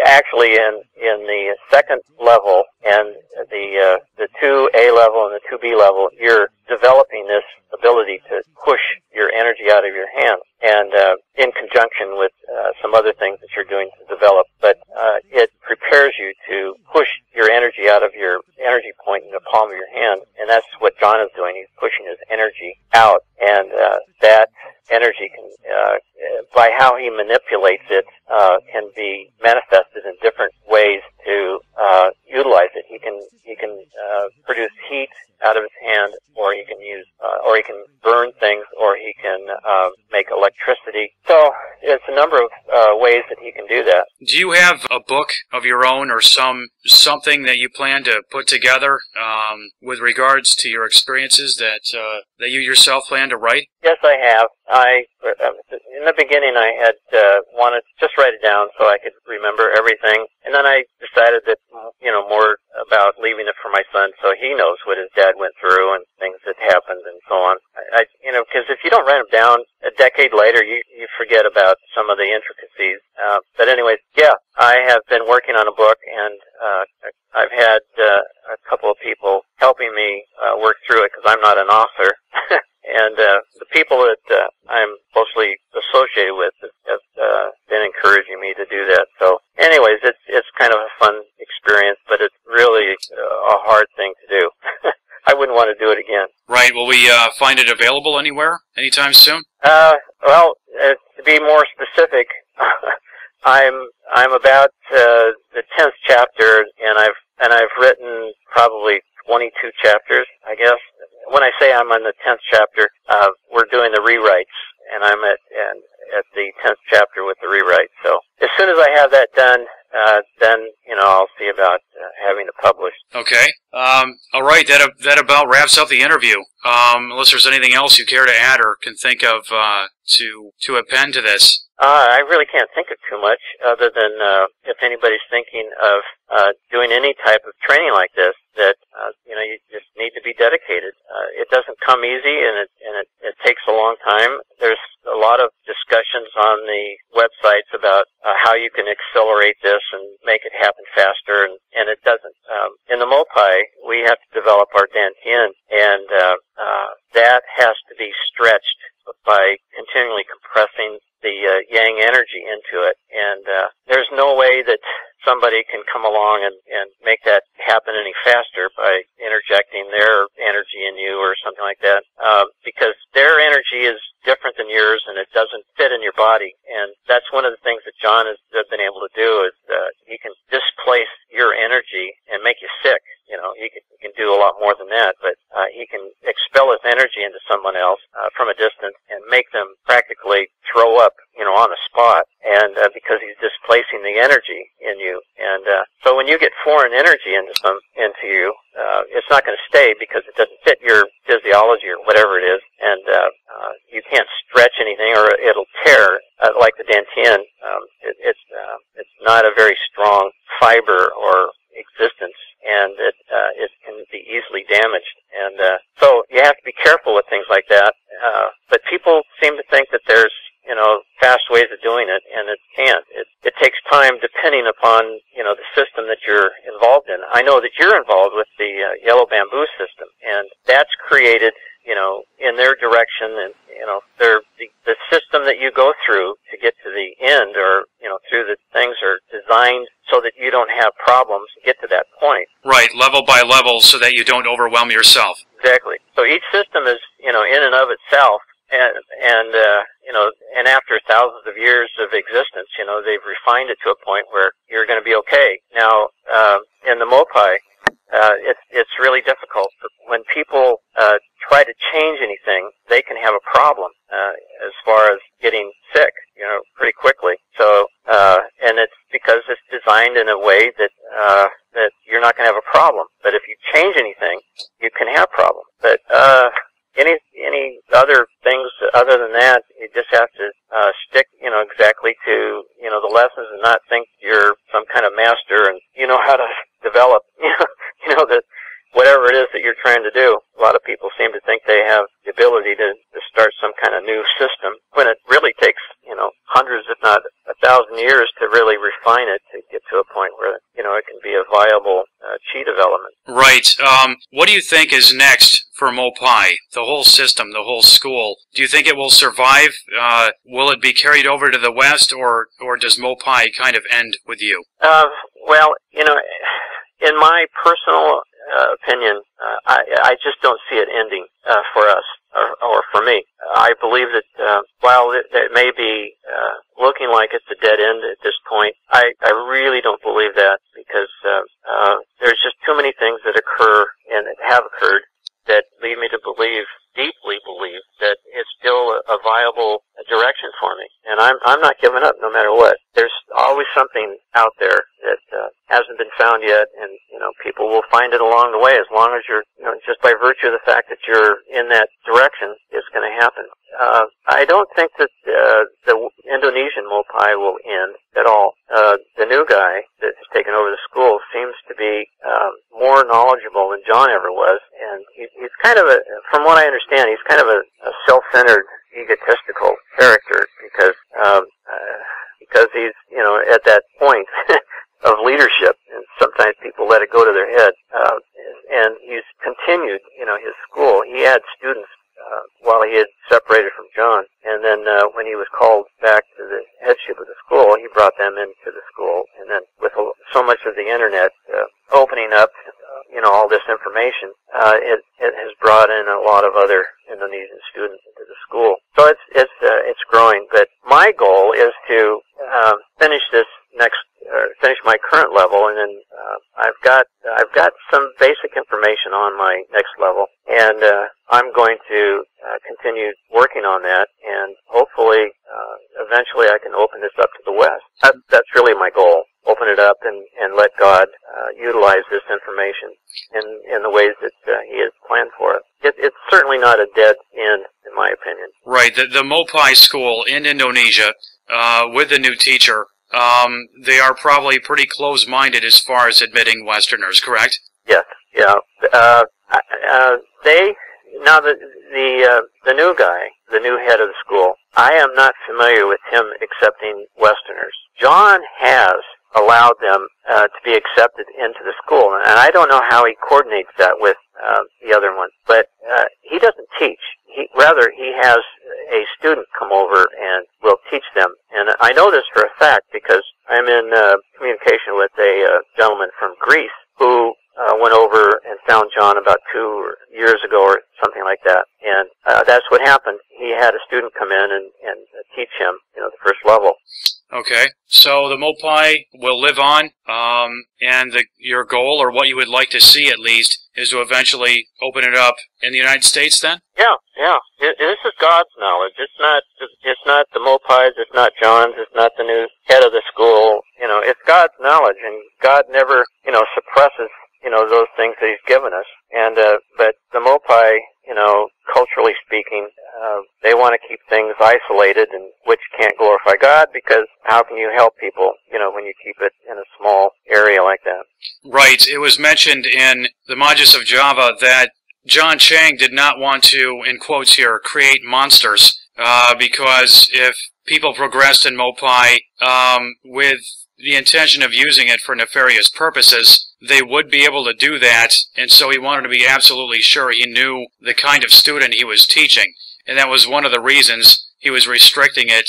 actually in the second level and the 2A level and the 2B level, you're developing this ability to push your energy out of your hand, and in conjunction with some other things that you're doing to develop. But it prepares you to push your energy out of your energy point in the palm of your hand, and that's what John is doing. He's pushing his energy out, and that energy can, by how he manipulates it, can be manifested in different ways to utilize it. He can produce heat out of his hand, or he can burn things, or he can make electricity. So it's a number of ways that he can do that. Do you have a book of your own, or something that you plan to put together with regards to your experiences that you yourself plan to write? Yes, I have. In the beginning, I had wanted to just write it down so I could remember everything, and then I decided that more about leaving it for my son so he knows what his dad went through and things that happened and so on. Because if you don't write them down, a decade later you forget about some of the intricacies. But anyways, yeah, I have been working on a book, and I've had a couple of people helping me work through it because I'm not an author. And the people that I'm mostly associated with have been encouraging me to do that. So anyways, it's kind of a fun Right. Will we find it available anywhere anytime soon? Well, to be more specific, I'm about the 10th chapter, and I've written probably 22 chapters, I guess. When I say I'm on the 10th chapter, we're doing the rewrites, and I'm at the 10th chapter with the rewrite. So as soon as I have that done, then I'll see about having it published. Okay. All right. That about wraps up the interview. Unless there's anything else you care to add or can think of to append to this. I really can't think of too much other than if anybody's thinking of doing any type of training like this, that you just need to be dedicated. It doesn't come easy, and it takes a long time. There's a lot of discussions on the websites about how you can accelerate this and make it happen faster, and it doesn't. In the MOPI, we have to develop our Dantian, and that has to be stretched by continually compressing the yang energy into it, and there's no way that somebody can come along and make that happen any faster by interjecting their energy in you or something like that, because their energy is different than yours, and it doesn't fit in your body. And that's one of the things that John has been able to do, is he can displace your energy and make you sick. He can do a lot more than that, but he can expel his energy into someone else from a distance and make them practically throw up, on the spot, and because he's displacing the energy in you. And so when you get foreign energy into you, it's not going to stay because it doesn't fit your physiology or whatever it is, and you can't stretch anything or it'll tear. Like the Dantian, it's not a very strong fiber or existence, and it can be easily damaged. And so you have to be careful with things like that. But people seem to think that there's fast ways of doing it, and it can't. It takes time depending upon the system that you're involved in. I know that you're involved with the yellow bamboo system, and that's created in their direction, and the system that you go through to get to the end, or through the things, are designed so that you don't have problems to get to that point. Right, level by level, so that you don't overwhelm yourself. Exactly. So each system is in and of itself, and after thousands of years of existence, they've refined it to a point where you're going to be okay. Now, in the MOPI, it's really difficult. When people try to change anything, they can have a problem as far as getting sick, pretty quickly. So, and it's because it's designed in a way that that you're not going to have a problem. But if you change anything, you can have problems. But any other things other than that, you just have to stick, exactly to the lessons, and not think you're some kind of master and you know how to develop, that whatever it is that you're trying to do. A lot of people seem to think they have the ability to start some kind of new system, when it really takes hundreds, if not 1,000 years to really refine it to get to a point where it can be a viable chi development. Right. What do you think is next for MOPI, the whole system, the whole school? Do you think it will survive? Will it be carried over to the West, or does MOPI kind of end with you? Well, in my personal opinion, I just don't see it ending for us, or for me. I believe that while it may be looking like it's a dead end at this point, I really don't believe that, because there's just too many things that occur and that have occurred that lead me to deeply believe, that it's still a viable direction for me. And I'm not giving up no matter what. There's always something out there that hasn't been found yet, and people will find it along the way, as long as you're, just by virtue of the fact that you're in that direction, it's going to happen. I don't think that the Indonesian MOPI will end at all. The new guy that has taken over the school seems to be more knowledgeable than John ever was, and he's kind of from what I understand, he's kind of a self-centered, egotistical character, because he's at that point of leadership, and sometimes people let it go to their head. And he's continued, his school. He had students while he had separated from John, and then when he was called back to the headship of the school, he brought them into the school. And then with so much of the internet opening up, all this information, it has brought in a lot of other Indonesian students into the school. So it's growing. But my goal is to finish my current level, and then I've got some basic information on my next level, and I'm going to continue working on that, and hopefully eventually I can open this up to the West. That's really my goal. Open it up and let God utilize this information in the ways that He has planned for it. It's certainly not a dead end, in my opinion. Right. The Mopai school in Indonesia, with the new teacher, they are probably pretty close-minded as far as admitting Westerners, correct? Yes. Yeah. The new guy, the new head of the school, I am not familiar with him accepting Westerners. John has allowed them to be accepted into the school, and I don't know how he coordinates that with the other one. But he doesn't teach. Rather, he has a student come over and will teach them. And I know this for a fact because I'm in communication with a gentleman from Greece who went over and found John about 2 years ago or something like that. And that's what happened. He had a student come in and teach him, the first level. Okay, so the Mopai will live on, and your goal, or what you would like to see at least, is to eventually open it up in the United States then? Yeah. This is God's knowledge. It's not the Mopai's, it's not John's, it's not the new head of the school. It's God's knowledge, and God never, suppresses, those things that He's given us. And, but the Mopai, culturally speaking, they want to keep things isolated, and which can't glorify God, because how can you help people, when you keep it in a small area like that? Right. It was mentioned in the Magus of Java that John Chang did not want to, in quotes here, create monsters, because if people progressed in Mopai with the intention of using it for nefarious purposes, they would be able to do that, and so he wanted to be absolutely sure he knew the kind of student he was teaching. And that was one of the reasons he was restricting it,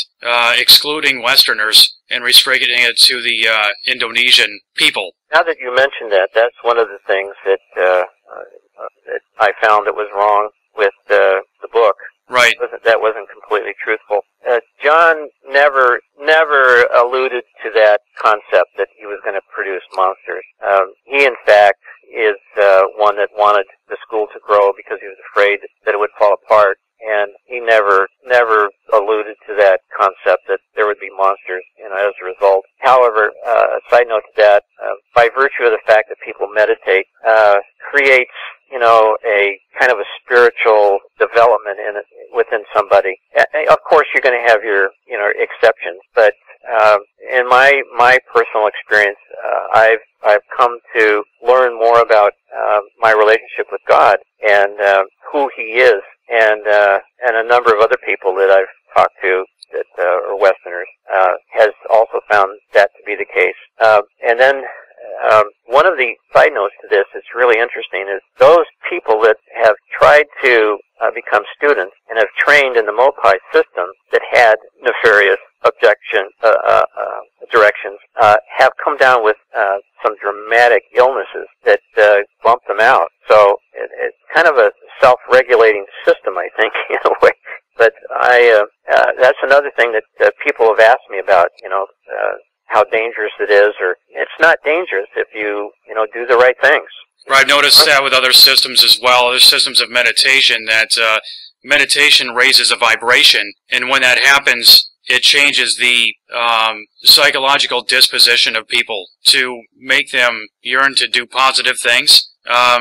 excluding Westerners, and restricting it to the Indonesian people. Now that you mentioned that, that's one of the things that that I found that was wrong with the book. Right. That wasn't completely truthful. John never alluded to that concept that he was going to produce monsters. He, in fact, is one that wanted the school to grow because he was afraid that it would fall apart. And he never alluded to that concept that there would be monsters, as a result. However, a side note to that, by virtue of the fact that people meditate, creates, a kind of a spiritual development within somebody. Of course, you're going to have your, exceptions, but in my personal experience, I've come to learn more about my relationship with God and who He is. And a number of other people that I've talked to that are Westerners has also found that to be the case. And then one of the side notes to this that's really interesting is those people that have tried to become students and have trained in the Mopai system that had nefarious directions have come down with some dramatic illnesses that bump them out. So it's kind of a self-regulating system, I think, in a way. But that's another thing that people have asked me about, how dangerous it is, or it's not dangerous if you do the right things. Right, I've noticed that with other systems as well, other systems of meditation, that meditation raises a vibration, and when that happens, it changes the psychological disposition of people to make them yearn to do positive things.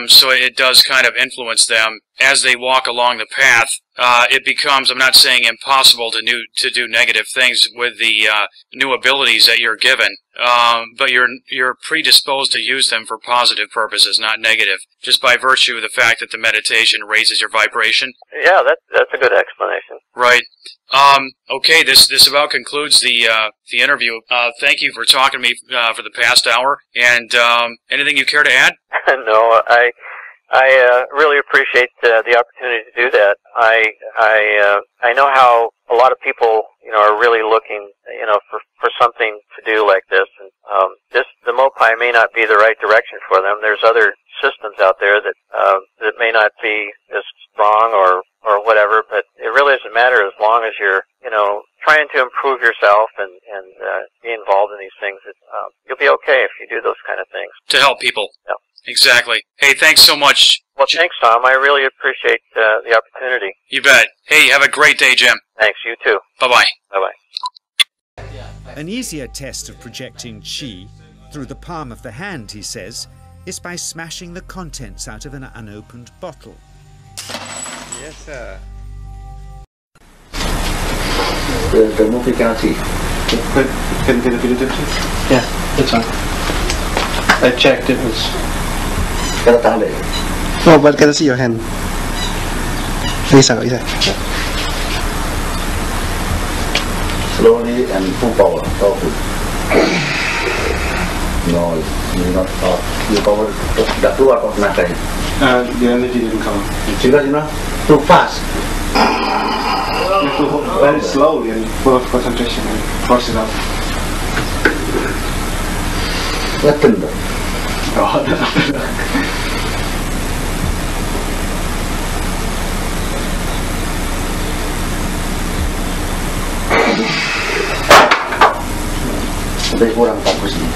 So it does kind of influence them as they walk along the path. It becomes, I'm not saying impossible to do negative things with the new abilities that you're given, but you're predisposed to use them for positive purposes, not negative, just by virtue of the fact that the meditation raises your vibration. Yeah, that's a good explanation. Right. Okay, this about concludes the interview. Thank you for talking to me for the past hour. And anything you care to add? No, I really appreciate the opportunity to do that. I know how a lot of people, are really looking, for something to do like this. And the Mopai may not be the right direction for them. There's other systems out there that that may not be as strong or whatever, but it really doesn't matter as long as you're, you know, trying to improve yourself and be involved in these things. You'll be okay if you do those kind of things. To help people. Yeah. Exactly. Hey, thanks so much. Well, thanks, Tom. I really appreciate the opportunity. You bet. Hey, have a great day, Jim. Thanks. You too. Bye-bye. Bye-bye. An easier test of projecting chi through the palm of the hand, he says, is by smashing the contents out of an unopened bottle. Yes, sir. The movie can see. Can get a video too? Yeah, it's on. I checked, it was... No, but can I see your hand? Please, slowly and full power, powerful. No, you not you power dah keluar kok tenaga. The energy didn't come. Because you know, too fast. You have to hold very slowly and full of concentration and force it out. Letten dah. Lebih kurang bagus nih.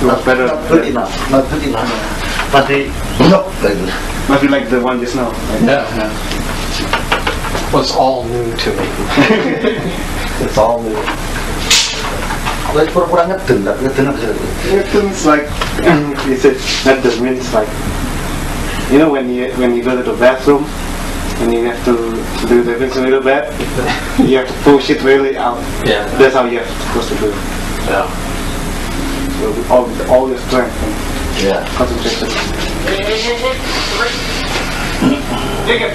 Not better. Not good enough. Not good enough. But they look like this. Must be like the one just now. Yeah. Was all new to me. It's all new. Lebih kurang ngeden, ngeden apa sih? It's like it's that just means like, you know, when you go to the bathroom and you have to do the things a little bit, you have to push it really out. Yeah. That's how you have supposed to do it. Yeah. So all your strength and concentration. Take it.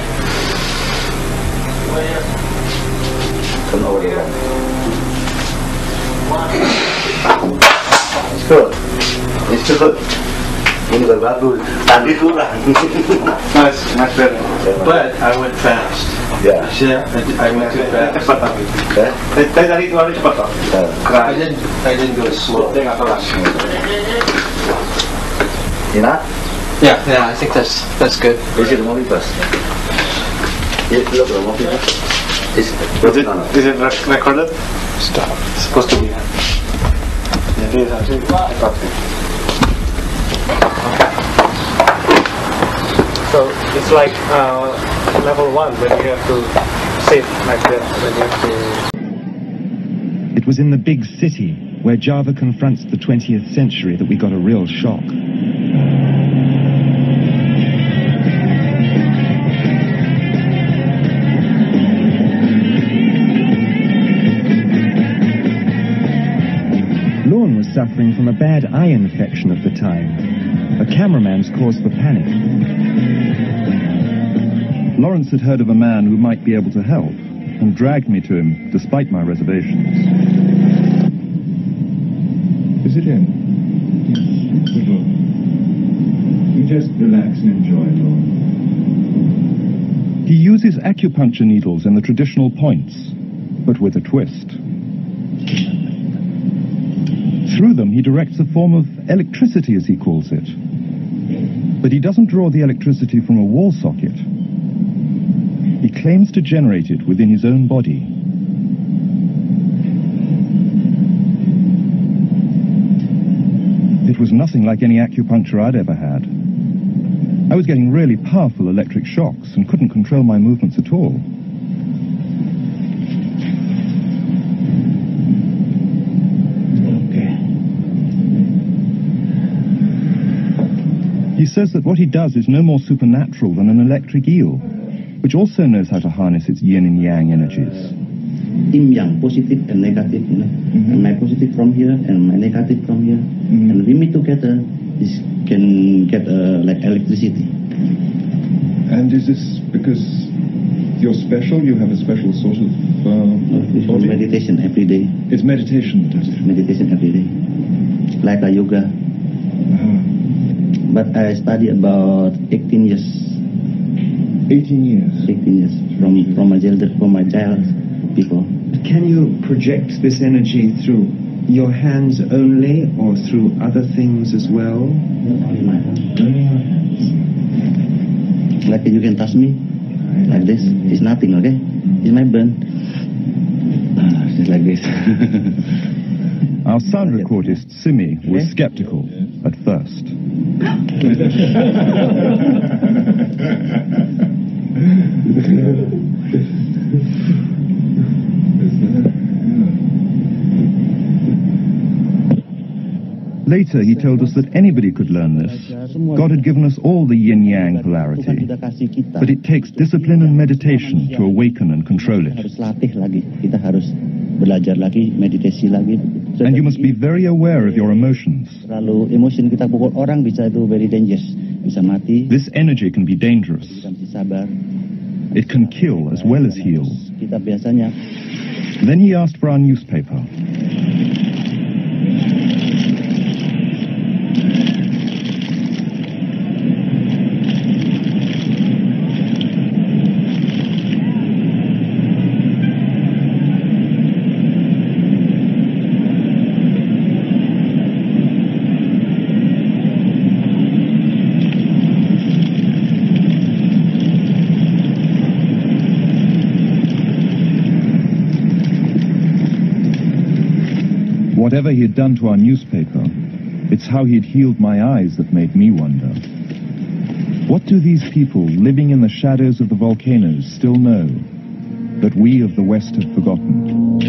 Turn over here. It's good. It's good. Ini bagus. Tadi kurang. No, it's much better. But I went fast. Yeah. Yeah, I went too fast. Cepat tapi. Tadi itu hari cepat tak? I didn't go slow. Dia nggak telat. Ina? Yeah, I think that's good. Is it movie first? Yes, look at the movie first. Is it recorded? Stop. It's supposed to be. Yeah, it is actually. So it's like level 1 when you have to sit like that. When you have to... It was in the big city where Java confronts the 20th century that we got a real shock. Lorne was suffering from a bad eye infection at the time, a cameraman's cause for panic. Lawrence had heard of a man who might be able to help and dragged me to him despite my reservations. Is it in? Yes, good Lord. You just relax and enjoy, Lord. He uses acupuncture needles and the traditional points, but with a twist. Through them, he directs a form of electricity, as he calls it. But he doesn't draw the electricity from a wall socket. He claims to generate it within his own body. It was nothing like any acupuncture I'd ever had. I was getting really powerful electric shocks and couldn't control my movements at all. He says that what he does is no more supernatural than an electric eel, which also knows how to harness its yin and yang energies. Yin yang, positive and negative, you know. And my positive from here and my negative from here. And we meet together, this can get like electricity. And is this because you're special? You have a special sort of it's body? Meditation every day. It's meditation that does it? Meditation every day. Like a yoga. But I study about 18 years. 18 years? 18 years. From my child people. Can you project this energy through your hands only, or through other things as well? Only my hands. Only your hands. Like you can touch me, like this. It's nothing, okay? It's my burn. Just like this. Our sound recordist, Simi, was skeptical at first. Later, he told us that anybody could learn this. God had given us all the yin-yang polarity, but it takes discipline and meditation to awaken and control it. And you must be very aware of your emotions. This energy can be dangerous. It can kill as well as heal. Then he asked for our newspaper. Whatever he had done to our newspaper, it's how he had healed my eyes that made me wonder. What do these people living in the shadows of the volcanoes still know that we of the West have forgotten?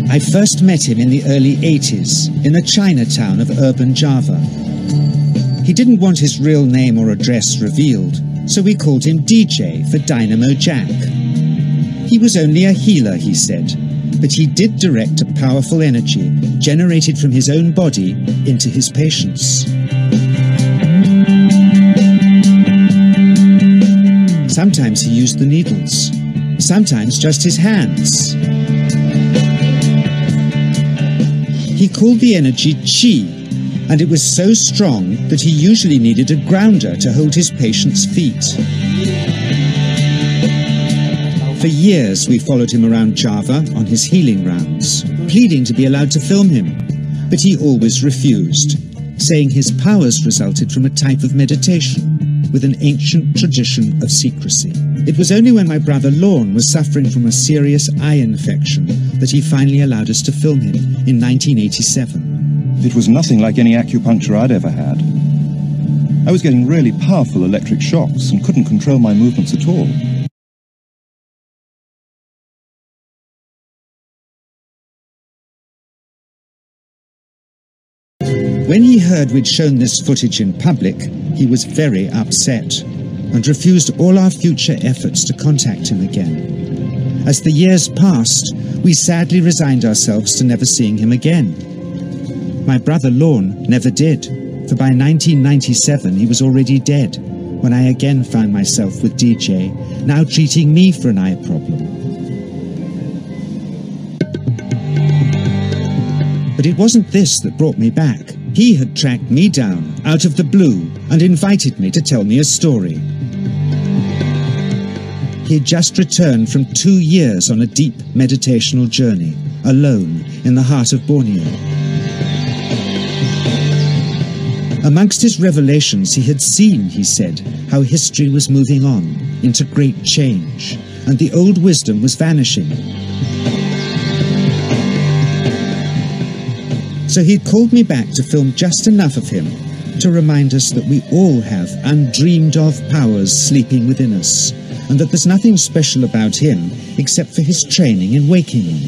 I first met him in the early 80s in the Chinatown of urban Java. He didn't want his real name or address revealed, so we called him DJ for Dynamo Jack. He was only a healer, he said, but he did direct a powerful energy generated from his own body into his patients. Sometimes he used the needles, sometimes just his hands. He called the energy chi, and it was so strong that he usually needed a grounder to hold his patients' feet. For years we followed him around Java on his healing rounds, pleading to be allowed to film him, but he always refused, saying his powers resulted from a type of meditation with an ancient tradition of secrecy. It was only when my brother Lorne was suffering from a serious eye infection that he finally allowed us to film him in 1987. It was nothing like any acupuncture I'd ever had. I was getting really powerful electric shocks and couldn't control my movements at all. When he heard we'd shown this footage in public, he was very upset and refused all our future efforts to contact him again. As the years passed, we sadly resigned ourselves to never seeing him again. My brother Lorne never did, for by 1997 he was already dead, when I again found myself with DJ, now treating me for an eye problem. But it wasn't this that brought me back. He had tracked me down out of the blue and invited me to tell me a story. He had just returned from 2 years on a deep meditational journey, alone in the heart of Borneo. Amongst his revelations, he had seen, he said, how history was moving on into great change, and the old wisdom was vanishing. So he'd called me back to film just enough of him to remind us that we all have undreamed of powers sleeping within us, and that there's nothing special about him except for his training in waking them.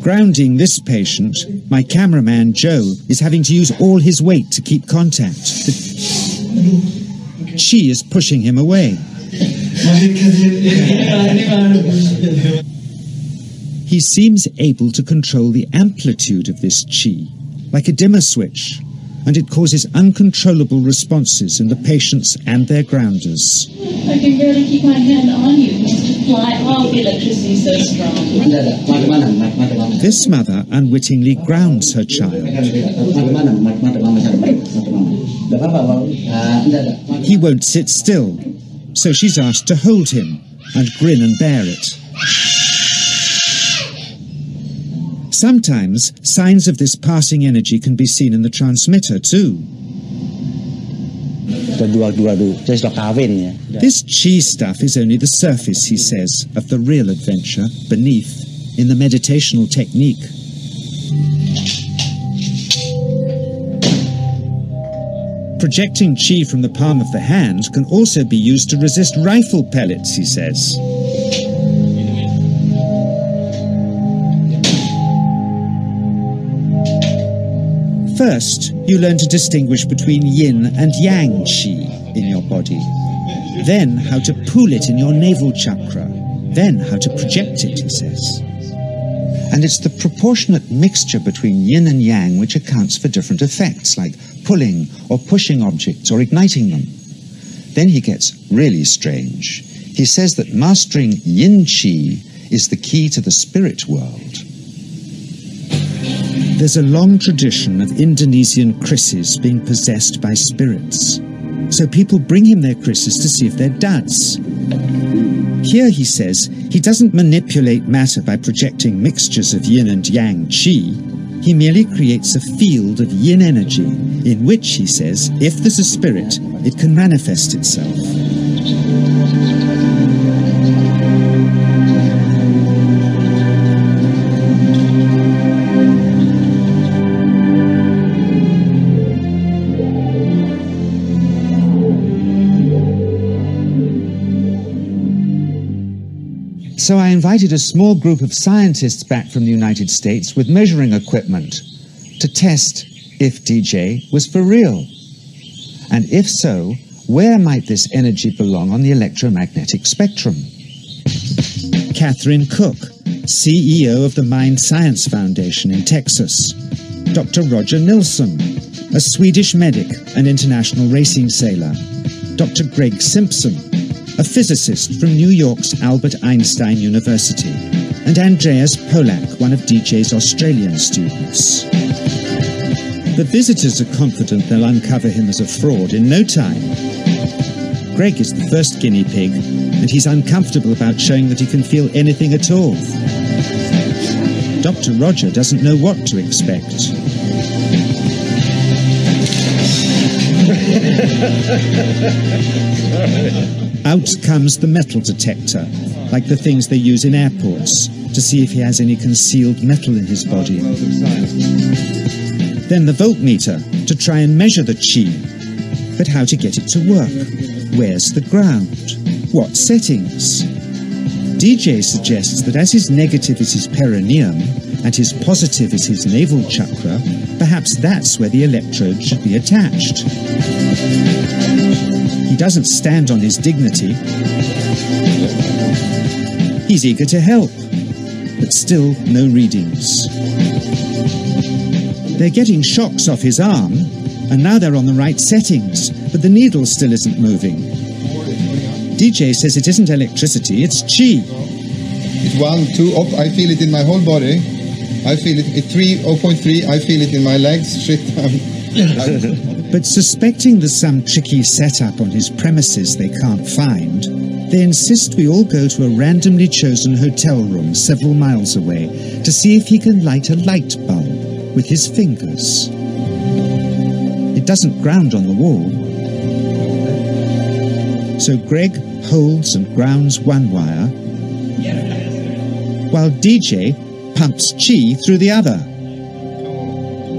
Grounding this patient, my cameraman Joe is having to use all his weight to keep contact. She is pushing him away. He seems able to control the amplitude of this chi, like a dimmer switch, and it causes uncontrollable responses in the patients and their grounders. I can barely keep my hand on you. You used to fly off, the electricity so strong. This mother unwittingly grounds her child. He won't sit still, so she's asked to hold him and grin and bear it. Sometimes signs of this passing energy can be seen in the transmitter too. This chi stuff is only the surface, he says, of the real adventure beneath, in the meditational technique. Projecting chi from the palm of the hand can also be used to resist rifle pellets, he says. First, you learn to distinguish between yin and yang chi in your body. Then how to pool it in your navel chakra. Then how to project it, he says. And it's the proportionate mixture between yin and yang which accounts for different effects, like pulling or pushing objects or igniting them. Then he gets really strange. He says that mastering yin chi is the key to the spirit world. There's a long tradition of Indonesian krisis being possessed by spirits. So people bring him their krisis to see if they're duds. Here, he says, he doesn't manipulate matter by projecting mixtures of yin and yang chi. He merely creates a field of yin energy in which, he says, if there's a spirit, it can manifest itself. So I invited a small group of scientists back from the United States with measuring equipment to test if DJ was for real. And if so, where might this energy belong on the electromagnetic spectrum? Catherine Cook, CEO of the Mind Science Foundation in Texas. Dr. Roger Nilsson, a Swedish medic and international racing sailor. Dr. Greg Simpson, a physicist from New York's Albert Einstein University, and Andreas Polak, one of DJ's Australian students. The visitors are confident they'll uncover him as a fraud in no time. Greg is the first guinea pig, and he's uncomfortable about showing that he can feel anything at all. Dr. Roger doesn't know what to expect. Out comes the metal detector, like the things they use in airports, to see if he has any concealed metal in his body. Then the voltmeter, to try and measure the chi. But how to get it to work? Where's the ground? What settings? DJ suggests that as his negative is his perineum, and his positive is his navel chakra, perhaps that's where the electrode should be attached. He doesn't stand on his dignity. He's eager to help, but still no readings. They're getting shocks off his arm, and now they're on the right settings, but the needle still isn't moving. DJ says it isn't electricity, it's chi. It's 1, 2, up, I feel it in my whole body. I feel it at 3, 0.3, I feel it in my legs. Shit. But suspecting there's some tricky setup on his premises they can't find, they insist we all go to a randomly chosen hotel room several miles away to see if he can light a light bulb with his fingers. It doesn't ground on the wall. So Greg holds and grounds one wire, while DJ pumps chi through the other.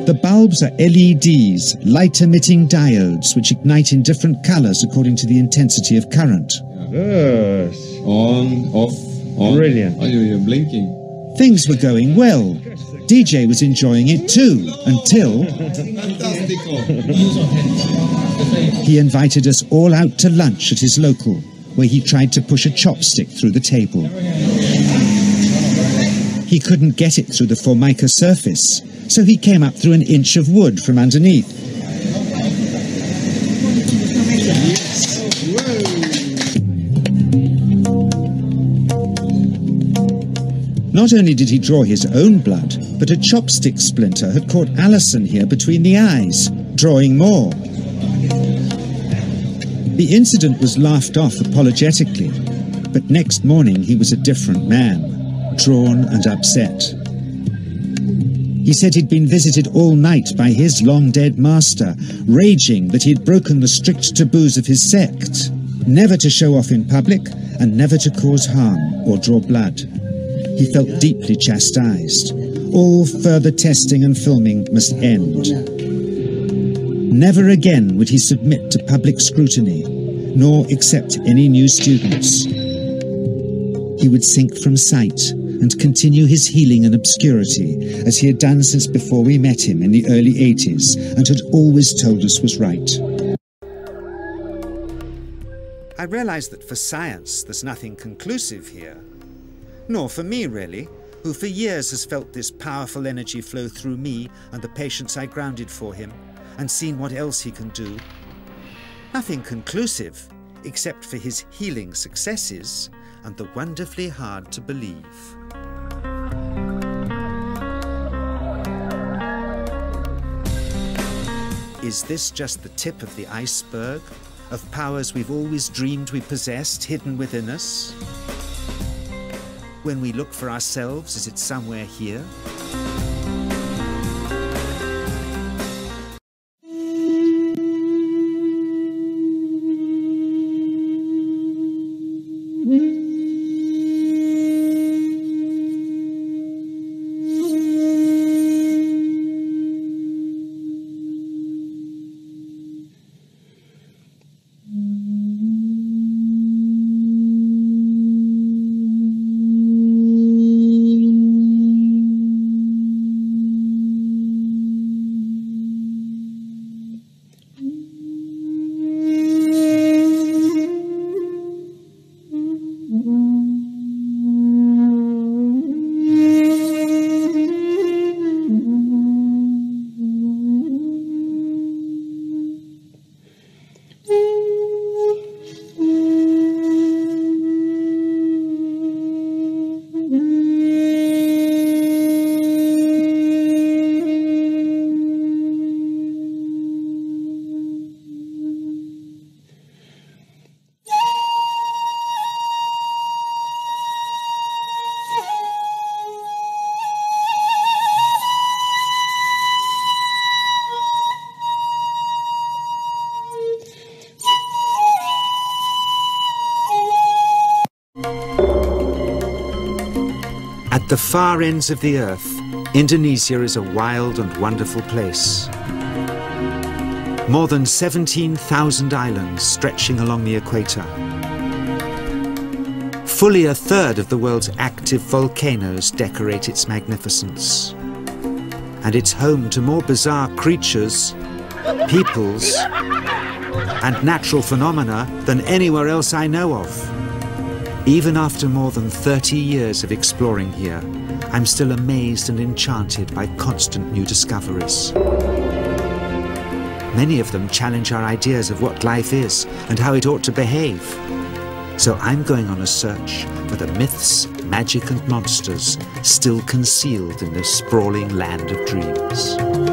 The bulbs are LEDs, light-emitting diodes, which ignite in different colors according to the intensity of current. Yes. On, off, on. Brilliant. Oh, you're blinking. Things were going well. DJ was enjoying it too, until he invited us all out to lunch at his local, where he tried to push a chopstick through the table. He couldn't get it through the formica surface, so he came up through an inch of wood from underneath. not only did he draw his own blood, but a chopstick splinter had caught Alison here between the eyes, drawing more. The incident was laughed off apologetically, but next morning he was a different man, drawn and upset. He said he'd been visited all night by his long-dead master, raging that he'd broken the strict taboos of his sect, never to show off in public and never to cause harm or draw blood. He felt deeply chastised. All further testing and filming must end. Never again would he submit to public scrutiny, nor accept any new students. He would sink from sight and continue his healing in obscurity, as he had done since before we met him in the early 80s, and had always told us was right. I realize that for science there's nothing conclusive here. Nor for me, really, who for years has felt this powerful energy flow through me and the patients I grounded for him, and seen what else he can do. Nothing conclusive, except for his healing successes and the wonderfully hard to believe. Is this just the tip of the iceberg, of powers we've always dreamed we possessed hidden within us? When we look for ourselves, is it somewhere here? At the far ends of the earth, Indonesia is a wild and wonderful place. More than 17,000 islands stretching along the equator. Fully a third of the world's active volcanoes decorate its magnificence. And it's home to more bizarre creatures, peoples, and natural phenomena than anywhere else I know of. Even after more than 30 years of exploring here, I'm still amazed and enchanted by constant new discoveries. Many of them challenge our ideas of what life is and how it ought to behave. So I'm going on a search for the myths, magic and monsters still concealed in this sprawling land of dreams.